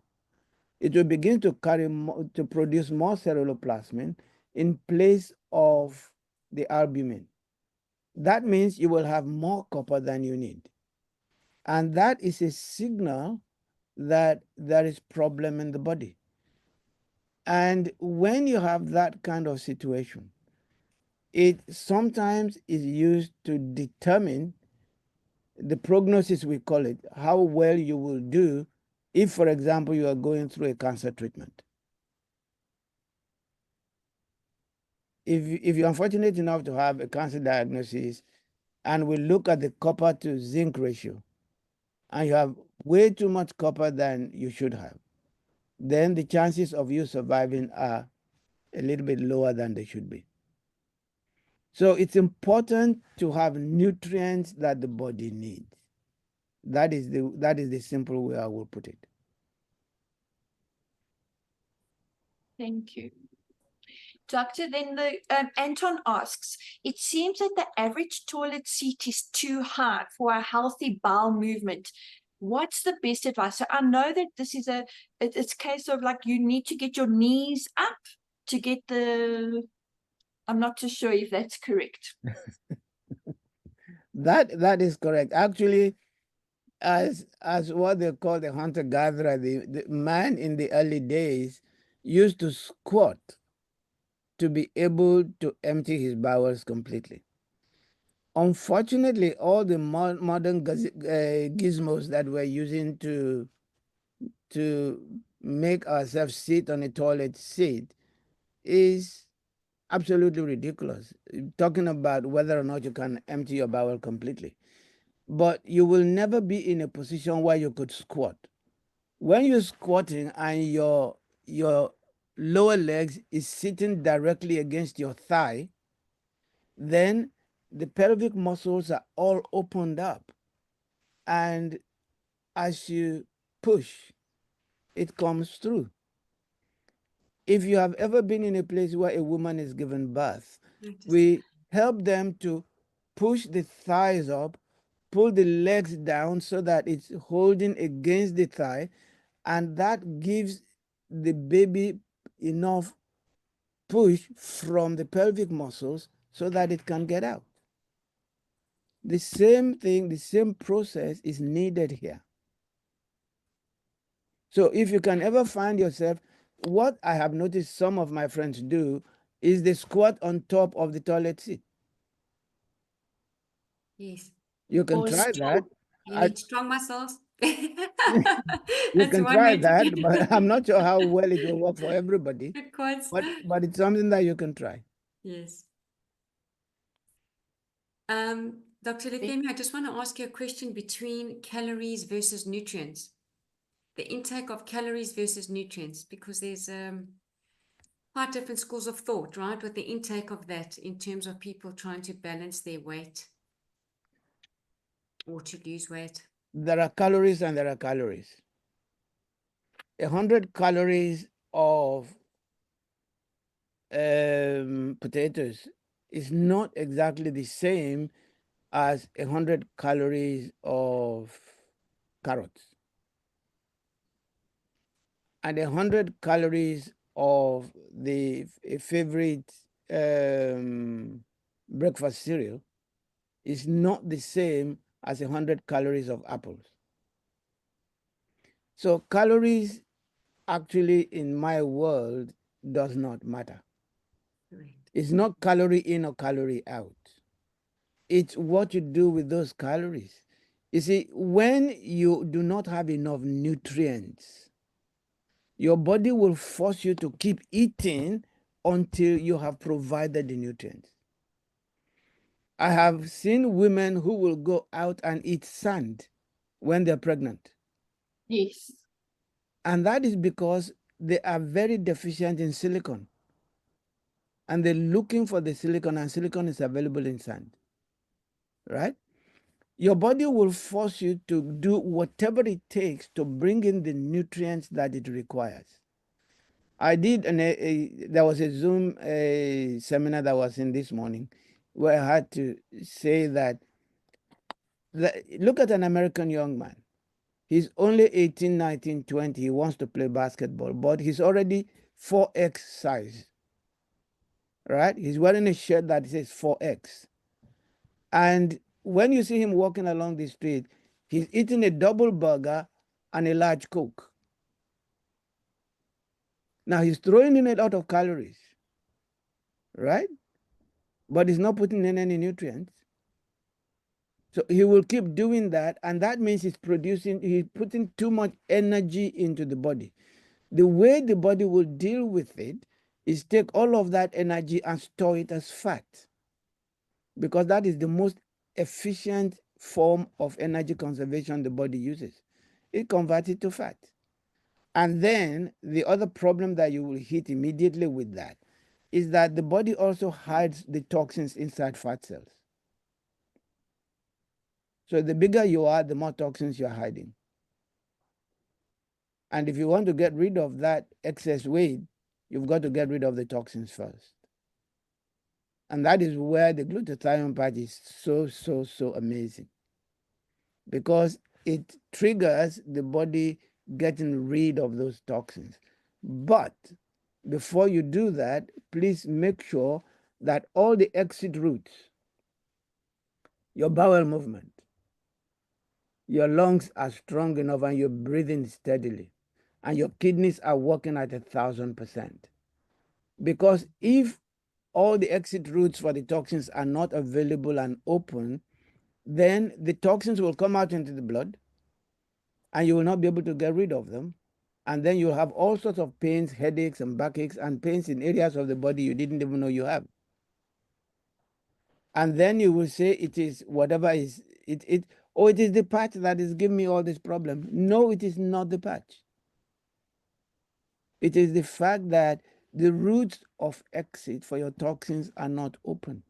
It will begin to produce more ceruloplasmin in place of the albumin. That means you will have more copper than you need. And that is a signal that there is problem in the body. And when you have that kind of situation, it sometimes is used to determine the prognosis, we call it, how well you will do if, for example, you are going through a cancer treatment. If you're unfortunate enough to have a cancer diagnosis and we look at the copper to zinc ratio, and you have way too much copper than you should have, then the chances of you surviving are a little bit lower than they should be. So it's important to have nutrients that the body needs. That is the simple way I will put it. Thank you. Doctor, then Anton asks, it seems that the average toilet seat is too high for a healthy bowel movement. What's the best advice? So I know that this is it's a case of like you need to get your knees up to get I'm not too sure if that's correct. That is correct. Actually, as what they call the hunter-gatherer, the man in the early days used to squat to be able to empty his bowels completely. Unfortunately, all the modern gizmos that we're using to make ourselves sit on a toilet seat is absolutely ridiculous. Talking about whether or not you can empty your bowel completely. But you will never be in a position where you could squat. When you're squatting and your lower legs is sitting directly against your thigh, then the pelvic muscles are all opened up. And as you push, it comes through. If you have ever been in a place where a woman is given birth, we help them to push the thighs up, pull the legs down so that it's holding against the thigh, and that gives the baby enough push from the pelvic muscles so that it can get out. The same thing, the same process is needed here. So if you can ever find yourself, what I have noticed some of my friends do is they squat on top of the toilet seat. Yes. You can try that. You need strong muscles. You That's can one try way to that, get but I'm not sure how well it will work for everybody. Because But it's something that you can try. yes. Dr. Olufemi, I just want to ask you a question between calories versus nutrients. The intake of calories versus nutrients, because there's quite different schools of thought, right, with the intake of that in terms of people trying to balance their weight or to lose weight. There are calories and there are calories. 100 calories of potatoes is not exactly the same as 100 calories of carrots. and 100 calories of the favorite breakfast cereal is not the same as 100 calories of apples. So calories actually in my world does not matter. Right. It's not calorie in or calorie out. It's what you do with those calories. You see, when you do not have enough nutrients, your body will force you to keep eating until you have provided the nutrients. I have seen women who will go out and eat sand when they're pregnant. Yes. And that is because they are very deficient in silicon. And they're looking for the silicon, and silicon is available in sand. Right? Your body will force you to do whatever it takes to bring in the nutrients that it requires. I did, there was a Zoom seminar that was in this morning where I had to say that, look at an American young man. He's only 18, 19, 20. He wants to play basketball, but he's already 4X size, right? He's wearing a shirt that says 4X. And when you see him walking along the street, he's eating a double burger and a large Coke. Now he's throwing in a lot of calories, right? But he's not putting in any nutrients. So he will keep doing that, and that means he's putting too much energy into the body. The way the body will deal with it is take all of that energy and store it as fat, because that is the most efficient form of energy conservation the body uses. It converts it to fat. And then the other problem that you will hit immediately with that is that the body also hides the toxins inside fat cells. So the bigger you are, the more toxins you're hiding. And if you want to get rid of that excess weight, you've got to get rid of the toxins first. And that is where the glutathione patch is so amazing, because it triggers the body getting rid of those toxins. But before you do that, please make sure that all the exit routes, your bowel movement, your lungs are strong enough and you're breathing steadily, and your kidneys are working at 1,000%. Because if all the exit routes for the toxins are not available and open, then the toxins will come out into the blood and you will not be able to get rid of them. And then you'll have all sorts of pains, headaches and backaches, and pains in areas of the body you didn't even know you have. And then you will say it is whatever is it it is the patch that is giving me all this problem. No, it is not the patch. It is the fact that the routes of exit for your toxins are not open.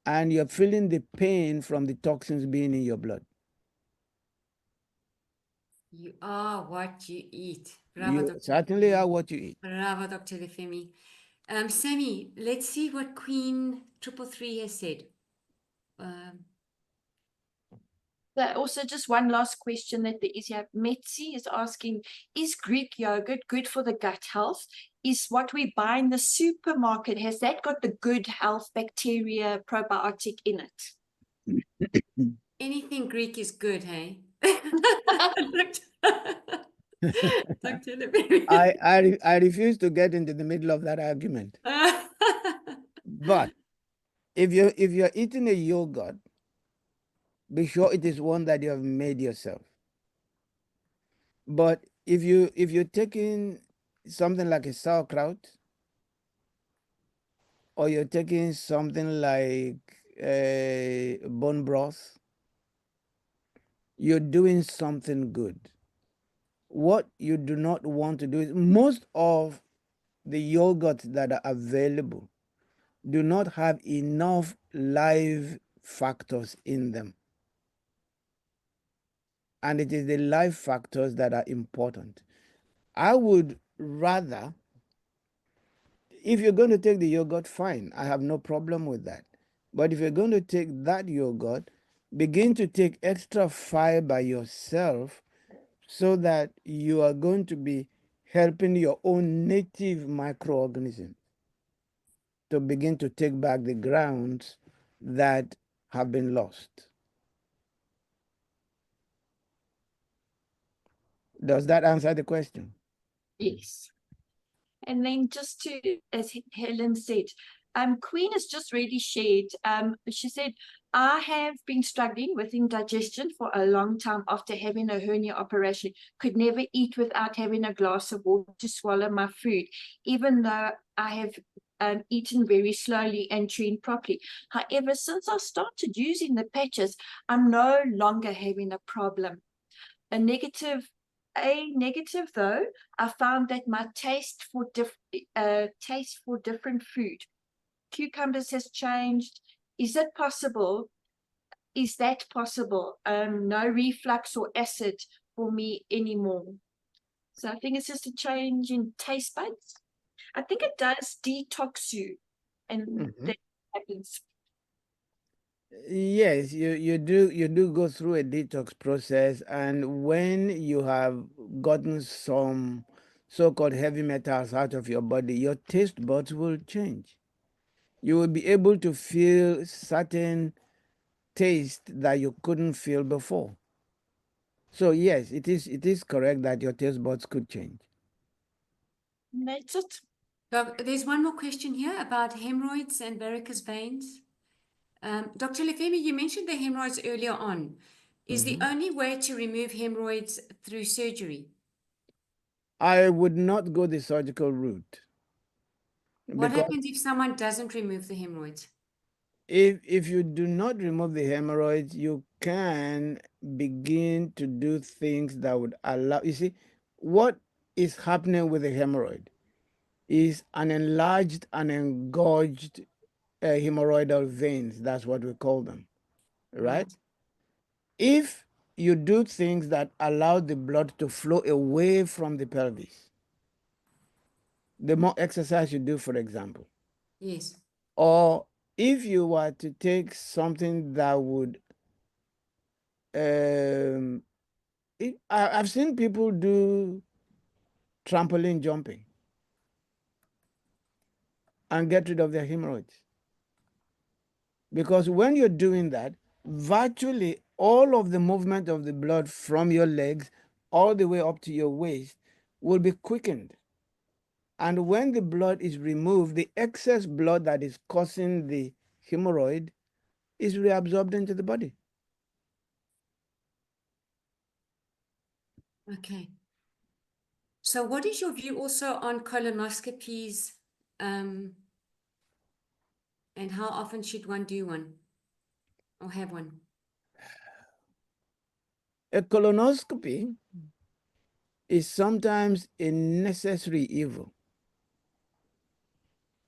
And you're feeling the pain from the toxins being in your blood. You are what you eat. Bravo, You Dr. certainly are what you eat. Bravo, Dr. Olufemi. Sammy, let's see what Queen 333 has said. Also, just one last question that there is here. Metzi is asking, is Greek yogurt good for the gut health? Is what we buy in the supermarket, has that got the good health bacteria probiotic in it? Anything Greek is good, hey? Dr. Olufemi. I refuse to get into the middle of that argument. But if you're eating a yogurt, be sure it is one that you have made yourself. But if you're taking something like a sauerkraut, or you're taking something like a bone broth, you're doing something good. What you do not want to do is, most of the yogurts that are available do not have enough live factors in them. And it is the live factors that are important. I would rather, if you're going to take the yogurt, fine, I have no problem with that. But if you're going to take that yogurt, begin to take extra fiber yourself so that you are going to be helping your own native microorganisms to begin to take back the grounds that have been lost. Does that answer the question? Yes. And then just to, as Helen said, Queen has just really shared, she said, I have been struggling with indigestion for a long time after having a hernia operation. Could never eat without having a glass of water to swallow my food, even though I have eaten very slowly and chewing properly. However, since I started using the patches, I'm no longer having a problem. A negative though, I found that my taste for different food, cucumbers, has changed. Is it possible? Is that possible? No reflux or acid for me anymore. So I think it's just a change in taste buds. I think it does detox you, and that happens. Yes, you do go through a detox process, and when you have gotten some so-called heavy metals out of your body, your taste buds will change. You will be able to feel certain taste that you couldn't feel before. So yes, it is correct that your taste buds could change. And that's it. There's one more question here about hemorrhoids and varicose veins. Dr. Olufemi, you mentioned the hemorrhoids earlier on. Is the only way to remove hemorrhoids through surgery? I would not go the surgical route. What Because happens if someone doesn't remove the hemorrhoids? if you do not remove the hemorrhoids, you can begin to do things that would allow, you see, what is happening with the hemorrhoid is an enlarged and engorged hemorrhoidal veins. That's what we call them, right? If you do things that allow the blood to flow away from the pelvis, the more exercise you do, for example, Yes. or if you were to take something that would I've seen people do trampoline jumping and get rid of their hemorrhoids. Because when you're doing that, virtually all of the movement of the blood from your legs all the way up to your waist will be quickened. And when the blood is removed, the excess blood that is causing the hemorrhoid is reabsorbed into the body. Okay. So what is your view also on colonoscopies, and how often should one do one or have one? A colonoscopy is sometimes a necessary evil,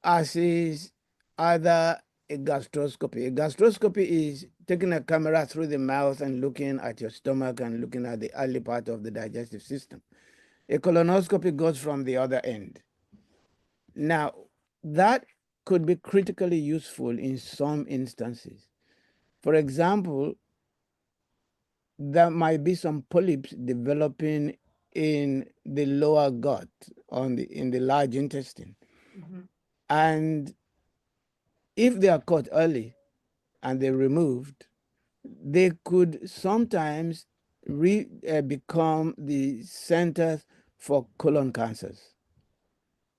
as is either a gastroscopy. A gastroscopy is taking a camera through the mouth and looking at your stomach and looking at the early part of the digestive system. A colonoscopy goes from the other end. Now, that could be critically useful in some instances. For example, there might be some polyps developing in the lower gut in the large intestine. And if they are caught early and they're removed, they could sometimes become the centers for colon cancers.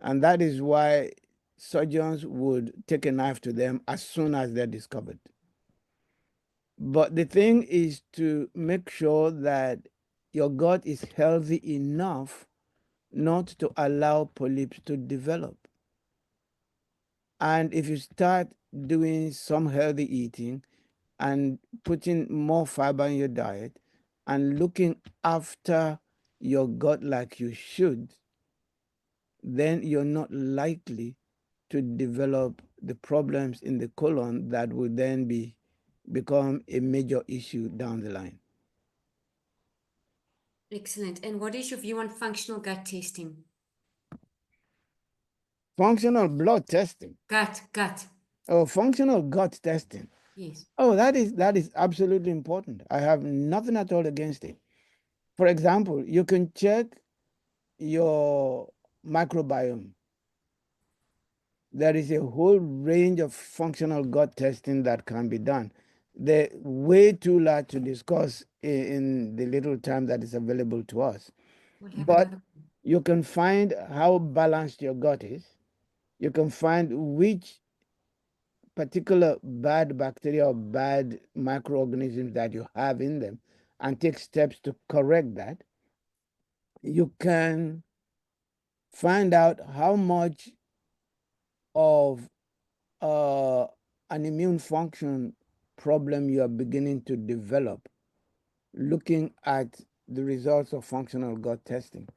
And that is why surgeons would take a knife to them as soon as they're discovered. But the thing is to make sure that your gut is healthy enough not to allow polyps to develop. And if you start doing some healthy eating and putting more fiber in your diet and looking after your gut like you should, then you're not likely to develop the problems in the colon that would then become a major issue down the line. Excellent. And what is your view on functional gut testing? Functional blood testing. Gut. Oh, functional gut testing. Yes. Oh, that is absolutely important. I have nothing at all against it. For example, you can check your microbiome. There is a whole range of functional gut testing that can be done. They're way too large to discuss in the little time that is available to us. We'll have But another. you can find how balanced your gut is. You can find which particular bad bacteria or bad microorganisms that you have in them and take steps to correct that. You can find out how much of an immune function problem you are beginning to develop looking at the results of functional gut testing.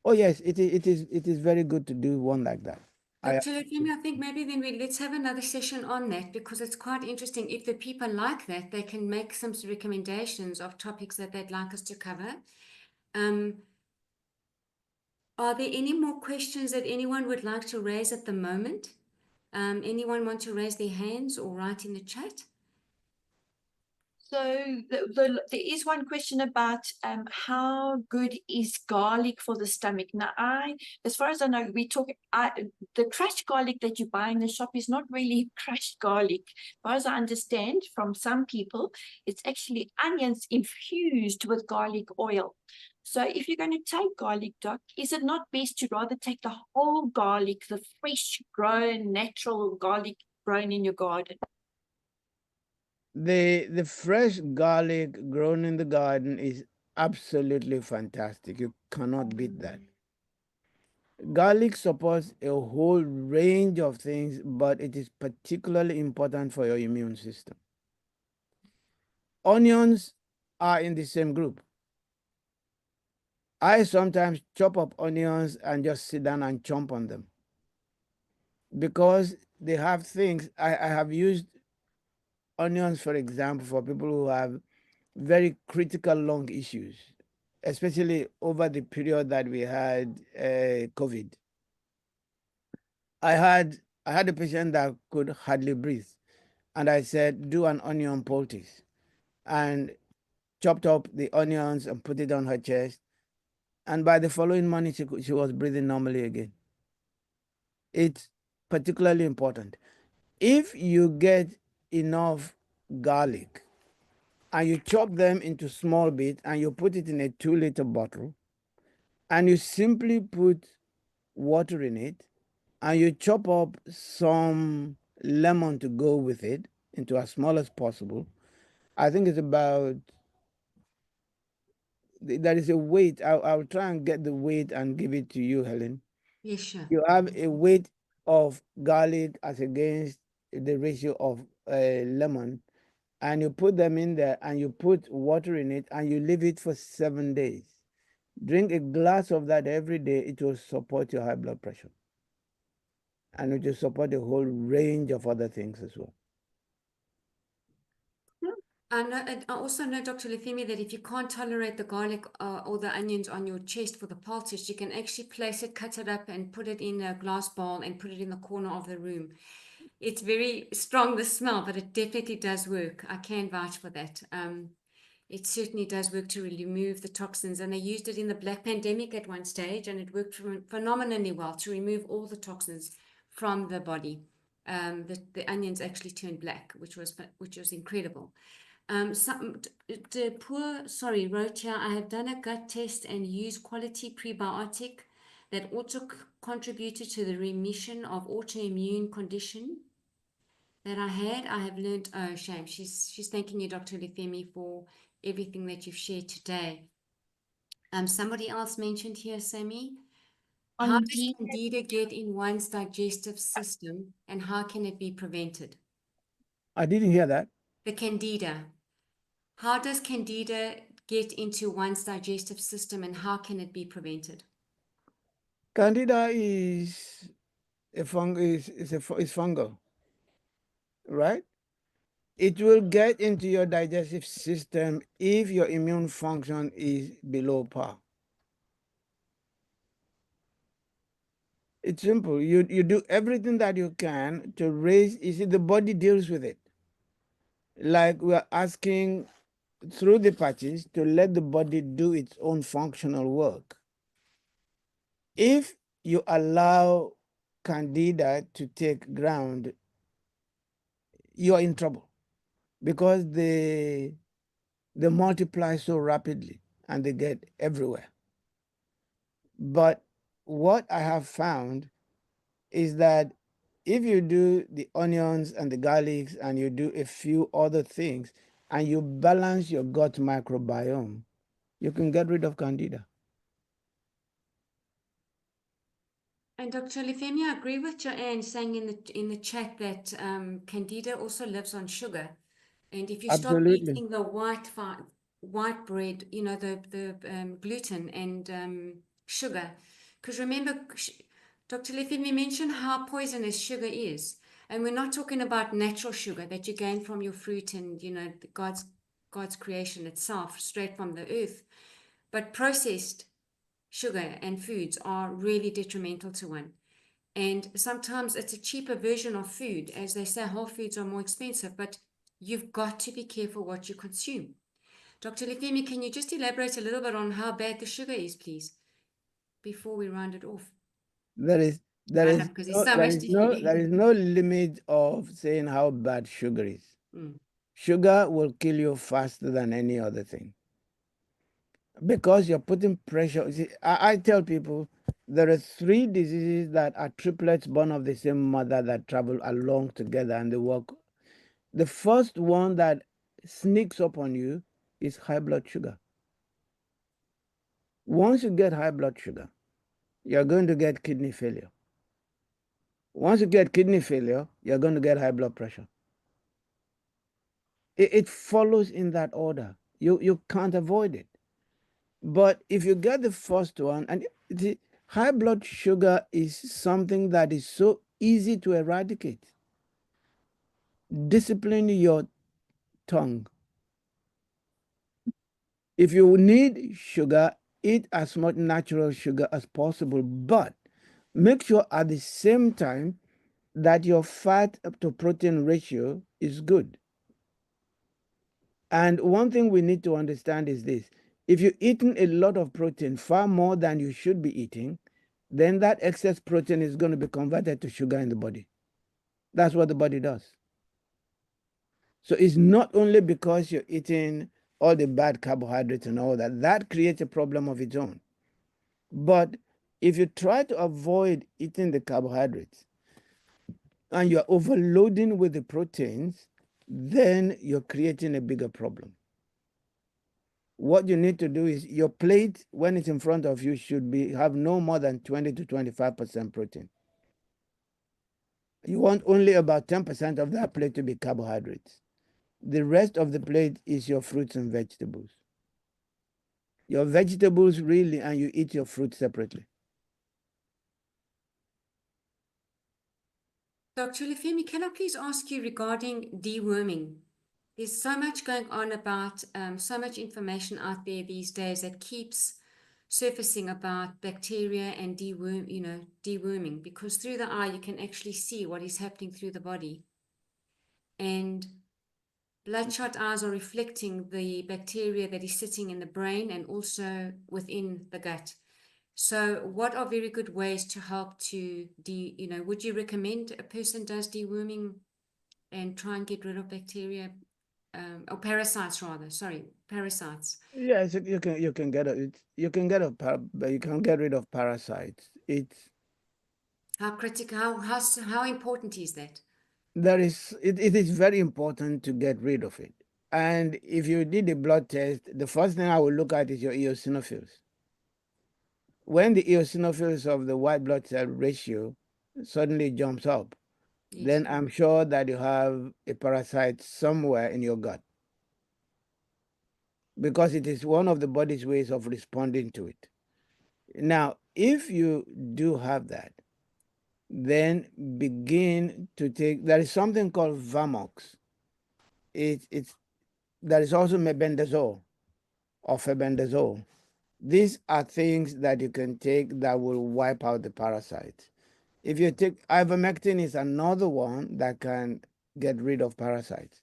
Oh yes, it is very good to do one like that. Dr. Olufemi, I think maybe then let's have another session on that because it's quite interesting. If the people like that, they can make some recommendations of topics that they'd like us to cover. Are there any more questions that anyone would like to raise at the moment? Anyone want to raise their hands or write in the chat? So there is one question about how good is garlic for the stomach. Now, as far as I know, the crushed garlic that you buy in the shop is not really crushed garlic. As far as I understand from some people, it's actually onions infused with garlic oil. So if you're going to take garlic, Doc, is it not best to rather take the whole garlic, the fresh grown, natural garlic grown in your garden? The fresh garlic grown in the garden is absolutely fantastic. You cannot beat that. Garlic supports a whole range of things, but it is particularly important for your immune system. Onions are in the same group. I sometimes chop up onions and just sit down and chomp on them because they have things. I have used onions, for example, for people who have very critical lung issues, especially over the period that we had COVID. I had a patient that could hardly breathe, and I said, do an onion poultice, and chopped up the onions and put it on her chest. And by the following morning, she was breathing normally again. It's particularly important. If you get enough garlic and you chop them into small bits and you put it in a 2-liter bottle and you simply put water in it and you chop up some lemon to go with it into as small as possible. I think it's about, there is a weight. I'll try and get the weight and give it to you, Helen. Yes, sure. You have a weight of garlic as against the ratio of lemon, and you put them in there and you put water in it and you leave it for 7 days. Drink a glass of that every day. It will support your high blood pressure. And it will support a whole range of other things as well. I also know, Dr. Olufemi, that if you can't tolerate the garlic or the onions on your chest for the poultice, you can actually place it, cut it up, and put it in a glass bowl and put it in the corner of the room. It's very strong, the smell, but it definitely does work. I can vouch for that. It certainly does work to remove the toxins. And they used it in the Black Pandemic at one stage, and it worked phenomenally well to remove all the toxins from the body. The onions actually turned black, which was incredible. Wrote here, I have done a gut test and used quality prebiotic that also contributed to the remission of autoimmune condition that I had. I have learned, oh, shame. She's thanking you, Dr. Olufemi, for everything that you've shared today. Somebody else mentioned here, Sammy, how does Candida get in one's digestive system and how can it be prevented? I didn't hear that. The Candida. How does Candida get into one's digestive system and how can it be prevented? Candida is fungal, right? It will get into your digestive system if your immune function is below par. It's simple. You do everything that you can to raise, you see, the body deals with it. Like we're asking through the patches to let the body do its own functional work. If you allow candida to take ground, you're in trouble because they multiply so rapidly and they get everywhere. But what I have found is that if you do the onions and the garlics and you do a few other things and you balance your gut microbiome, you can get rid of candida. And Dr. Olufemi, I agree with Joanne saying in the chat that candida also lives on sugar. And if you stop Absolutely. eating the white bread, you know, the gluten and sugar, because remember, Dr. Olufemi mentioned how poisonous sugar is. And we're not talking about natural sugar that you gain from your fruit and, you know, God's creation itself, straight from the earth. But processed sugar and foods are really detrimental to one. And sometimes it's a cheaper version of food. As they say, whole foods are more expensive, but you've got to be careful what you consume. Dr. Olufemi, can you just elaborate a little bit on how bad the sugar is, please, before we round it off? There is there I is know, because no, there's so there much is to no hear. there is no limit of saying how bad sugar is. Mm. Sugar will kill you faster than any other thing because you're putting pressure. See, I tell people there are 3 diseases that are triplets born of the same mother that travel along together and they work. The first one that sneaks up on you is high blood sugar. Once you get high blood sugar, you're going to get kidney failure. Once you get kidney failure, you're going to get high blood pressure. It follows in that order. You can't avoid it. But if you get the first one, and the high blood sugar is something that is so easy to eradicate. Discipline your tongue. If you need sugar, eat as much natural sugar as possible, but make sure at the same time that your fat to protein ratio is good. And one thing we need to understand is this: if you're eating a lot of protein, far more than you should be eating, then that excess protein is going to be converted to sugar in the body. That's what the body does. So it's not only because you're eating all the bad carbohydrates and all that, that creates a problem of its own. But if you try to avoid eating the carbohydrates and you're overloading with the proteins, then you're creating a bigger problem. What you need to do is your plate, when it's in front of you, should have no more than 20 to 25% protein. You want only about 10% of that plate to be carbohydrates. The rest of the plate is your fruits and vegetables. Your vegetables really, and you eat your fruit separately. Dr. Olufemi, can I please ask you regarding deworming? There's so much going on about, so much information out there these days that keeps surfacing about bacteria and deworming, because through the eye you can actually see what is happening through the body. And bloodshot eyes are reflecting the bacteria that is sitting in the brain and also within the gut. So what are very good ways to help to would you recommend a person does deworming and try and get rid of bacteria or parasites rather? Sorry, parasites. Yes, you can get you can get rid of parasites. How critical? How important is that? It is very important to get rid of it. And if you did a blood test, the first thing I will look at is your eosinophils. When the eosinophils of the white blood cell ratio suddenly jumps up, Yes. then I'm sure that you have a parasite somewhere in your gut, because it is one of the body's ways of responding to it. Now, if you do have that, then begin to take, there is something called Vamox. It's There is also mebendazole or febendazole. These are things that you can take that will wipe out the parasites. If you take ivermectin, is another one that can get rid of parasites.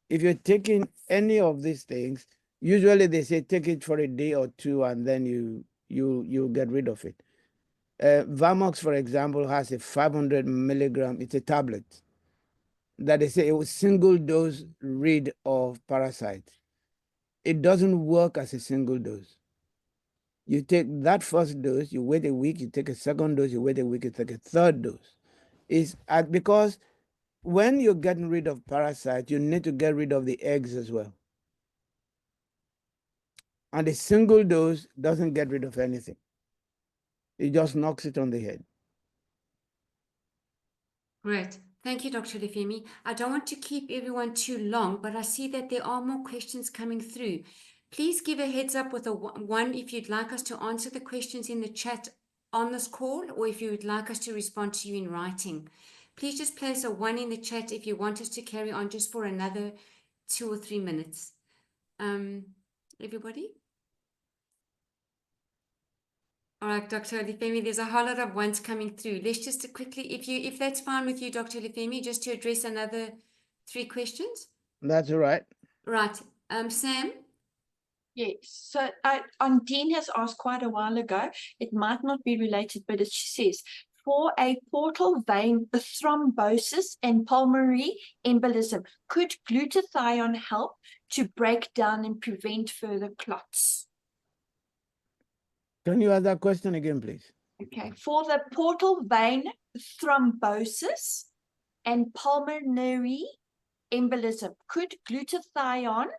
If you're taking any of these things, usually they say take it for a day or two and then you get rid of it. Vamox, for example, has a 500 milligram, it's a tablet that they say it was single dose rid of parasites. It doesn't work as a single dose. You take that first dose, you wait a week, you take a second dose, you wait a week, you take a third dose. It's because when you're getting rid of parasites, you need to get rid of the eggs as well. And a single dose doesn't get rid of anything. It just knocks it on the head. Great. Thank you, Dr. Olufemi. I don't want to keep everyone too long, but I see that there are more questions coming through. Please give a heads up with a one if you'd like us to answer the questions in the chat on this call, or if you would like us to respond to you in writing. Please just place a 1 in the chat if you want us to carry on just for another 2 or 3 minutes. Everybody? All right, Dr. Olufemi, there's a whole lot of ones coming through. Let's just quickly, if that's fine with you, Dr. Olufemi, just to address another 3 questions. That's all right. Right. Sam? Yes, so Dean has asked quite a while ago, it might not be related, but she says, for a portal vein thrombosis and pulmonary embolism, could glutathione help to break down and prevent further clots? Can you ask that question again, please? Okay, for the portal vein thrombosis and pulmonary embolism, could glutathione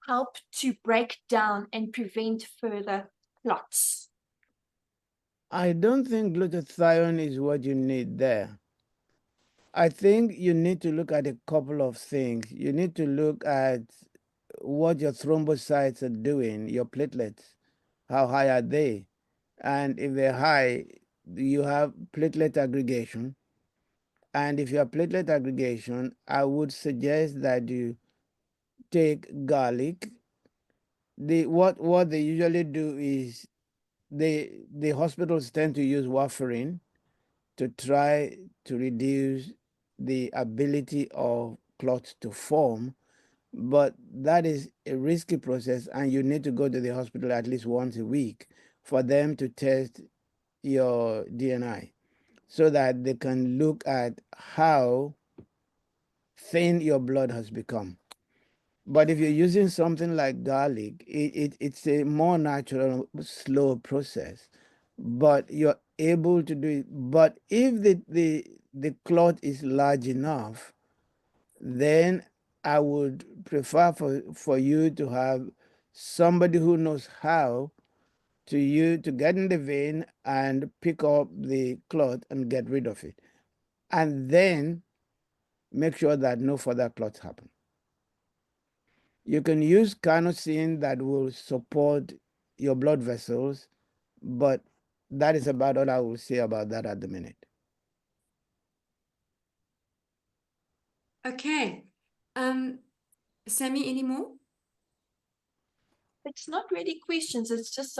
help to break down and prevent further clots? I don't think glutathione is what you need there. I think you need to look at a couple of things. You need to look at what your thrombocytes are doing, your platelets. How high are they? And if they're high, you have platelet aggregation. And if you have platelet aggregation, I would suggest that you take garlic. What they usually do is the hospitals tend to use warfarin to try to reduce the ability of clots to form, but that is a risky process, and you need to go to the hospital at least once a week for them to test your DNI so that they can look at how thin your blood has become. But if you're using something like garlic, it's a more natural, slow process, but you're able to do it. But if the clot is large enough, then I would prefer for you to have somebody who knows how to get in the vein and pick up the clot and get rid of it. And then make sure that no further clots happen. You can use carnosine that will support your blood vessels, but that is about all I will say about that at the minute. Okay. Sammy, any more? It's not really questions, it's just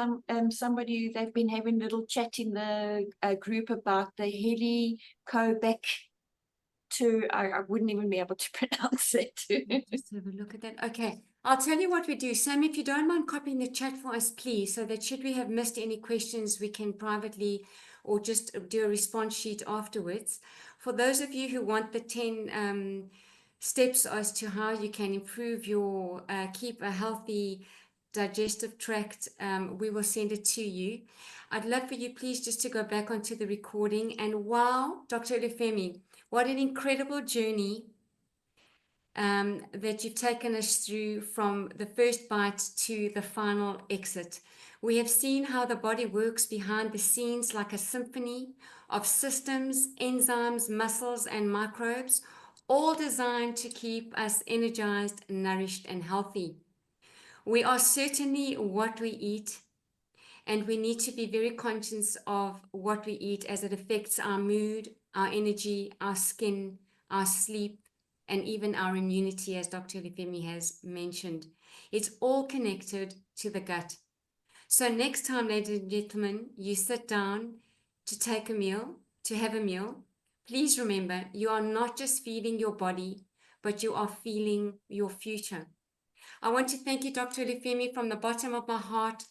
somebody, they've been having a little chat in the group about the Helicobacter. I wouldn't even be able to pronounce it. Just have a look at that. Okay. I'll tell you what we do. Sam, if you don't mind copying the chat for us, please, so that should we have missed any questions, we can privately or just do a response sheet afterwards. For those of you who want the 10 steps as to how you can improve your, keep a healthy digestive tract, we will send it to you. I'd love for you, please, just to go back onto the recording. And wow, Dr. Olufemi, what an incredible journey that you've taken us through from the first bite to the final exit. We have seen how the body works behind the scenes like a symphony of systems, enzymes, muscles, and microbes, all designed to keep us energized, nourished, and healthy. We are certainly what we eat, and we need to be very conscious of what we eat as it affects our mood, our energy, our skin, our sleep, and even our immunity, as Dr. Olufemi has mentioned. It's all connected to the gut. So next time, ladies and gentlemen, you sit down to take a meal, to have a meal, please remember you are not just feeding your body, but you are feeling your future. I want to thank you, Dr. Olufemi, from the bottom of my heart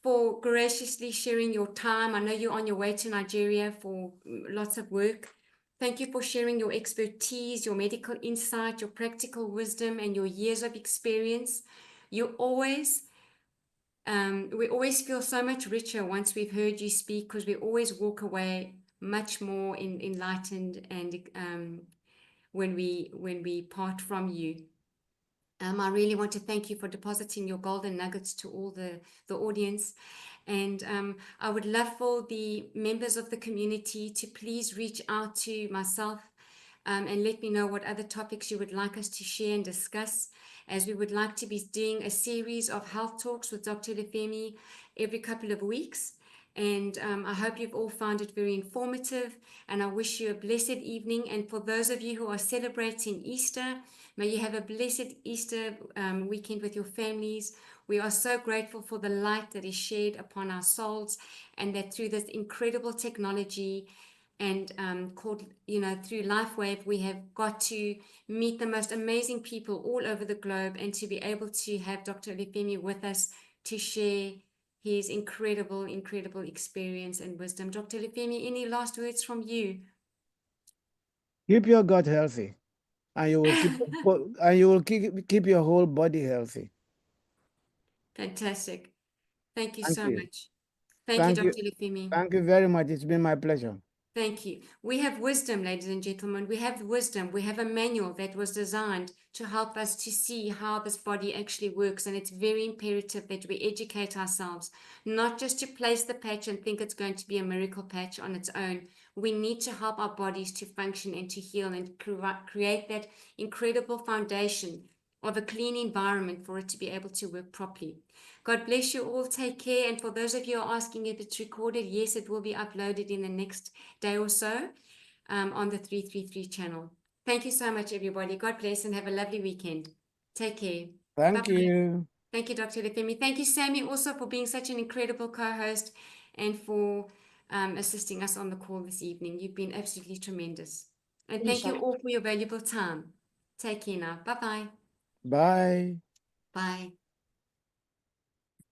for graciously sharing your time. I know you're on your way to Nigeria for lots of work. Thank you for sharing your expertise, your medical insight, your practical wisdom, and your years of experience. We always feel so much richer once we've heard you speak, because we always walk away much more enlightened and when we part from you. I really want to thank you for depositing your golden nuggets to all the audience. And I would love for the members of the community to please reach out to myself and let me know what other topics you would like us to share and discuss, as we would like to be doing a series of health talks with Dr. Olufemi every couple of weeks. And I hope you've all found it very informative, and I wish you a blessed evening. And for those of you who are celebrating Easter, may you have a blessed Easter weekend with your families. We are so grateful for the light that is shed upon our souls, and that through this incredible technology and through LifeWave, we have got to meet the most amazing people all over the globe, and to be able to have Dr. Olufemi with us to share his incredible experience and wisdom. Dr. Olufemi, any last words from you? Keep your gut healthy, and you will keep your whole body healthy. Fantastic. Thank you Thank so you. much. Thank you, Thank Dr. you. Olufemi. Thank you very much. It's been my pleasure. Thank you. We have wisdom, ladies and gentlemen. We have wisdom. We have a manual that was designed to help us to see how this body actually works. And it's very imperative that we educate ourselves, not just to place the patch and think it's going to be a miracle patch on its own. We need to help our bodies to function and to heal, and create that incredible foundation of a clean environment for it to be able to work properly. God bless you all. Take care. And for those of you who are asking if it's recorded, yes, it will be uploaded in the next day or so on the 333 channel. Thank you so much, everybody. God bless, and have a lovely weekend. Take care. Thank Bye-bye. you. Thank you, Dr. Olufemi. Thank you, Sammy, also for being such an incredible co-host and for assisting us on the call this evening. You've been absolutely tremendous. And thank you all for your valuable time. Take care now. Bye-bye. Bye. Bye.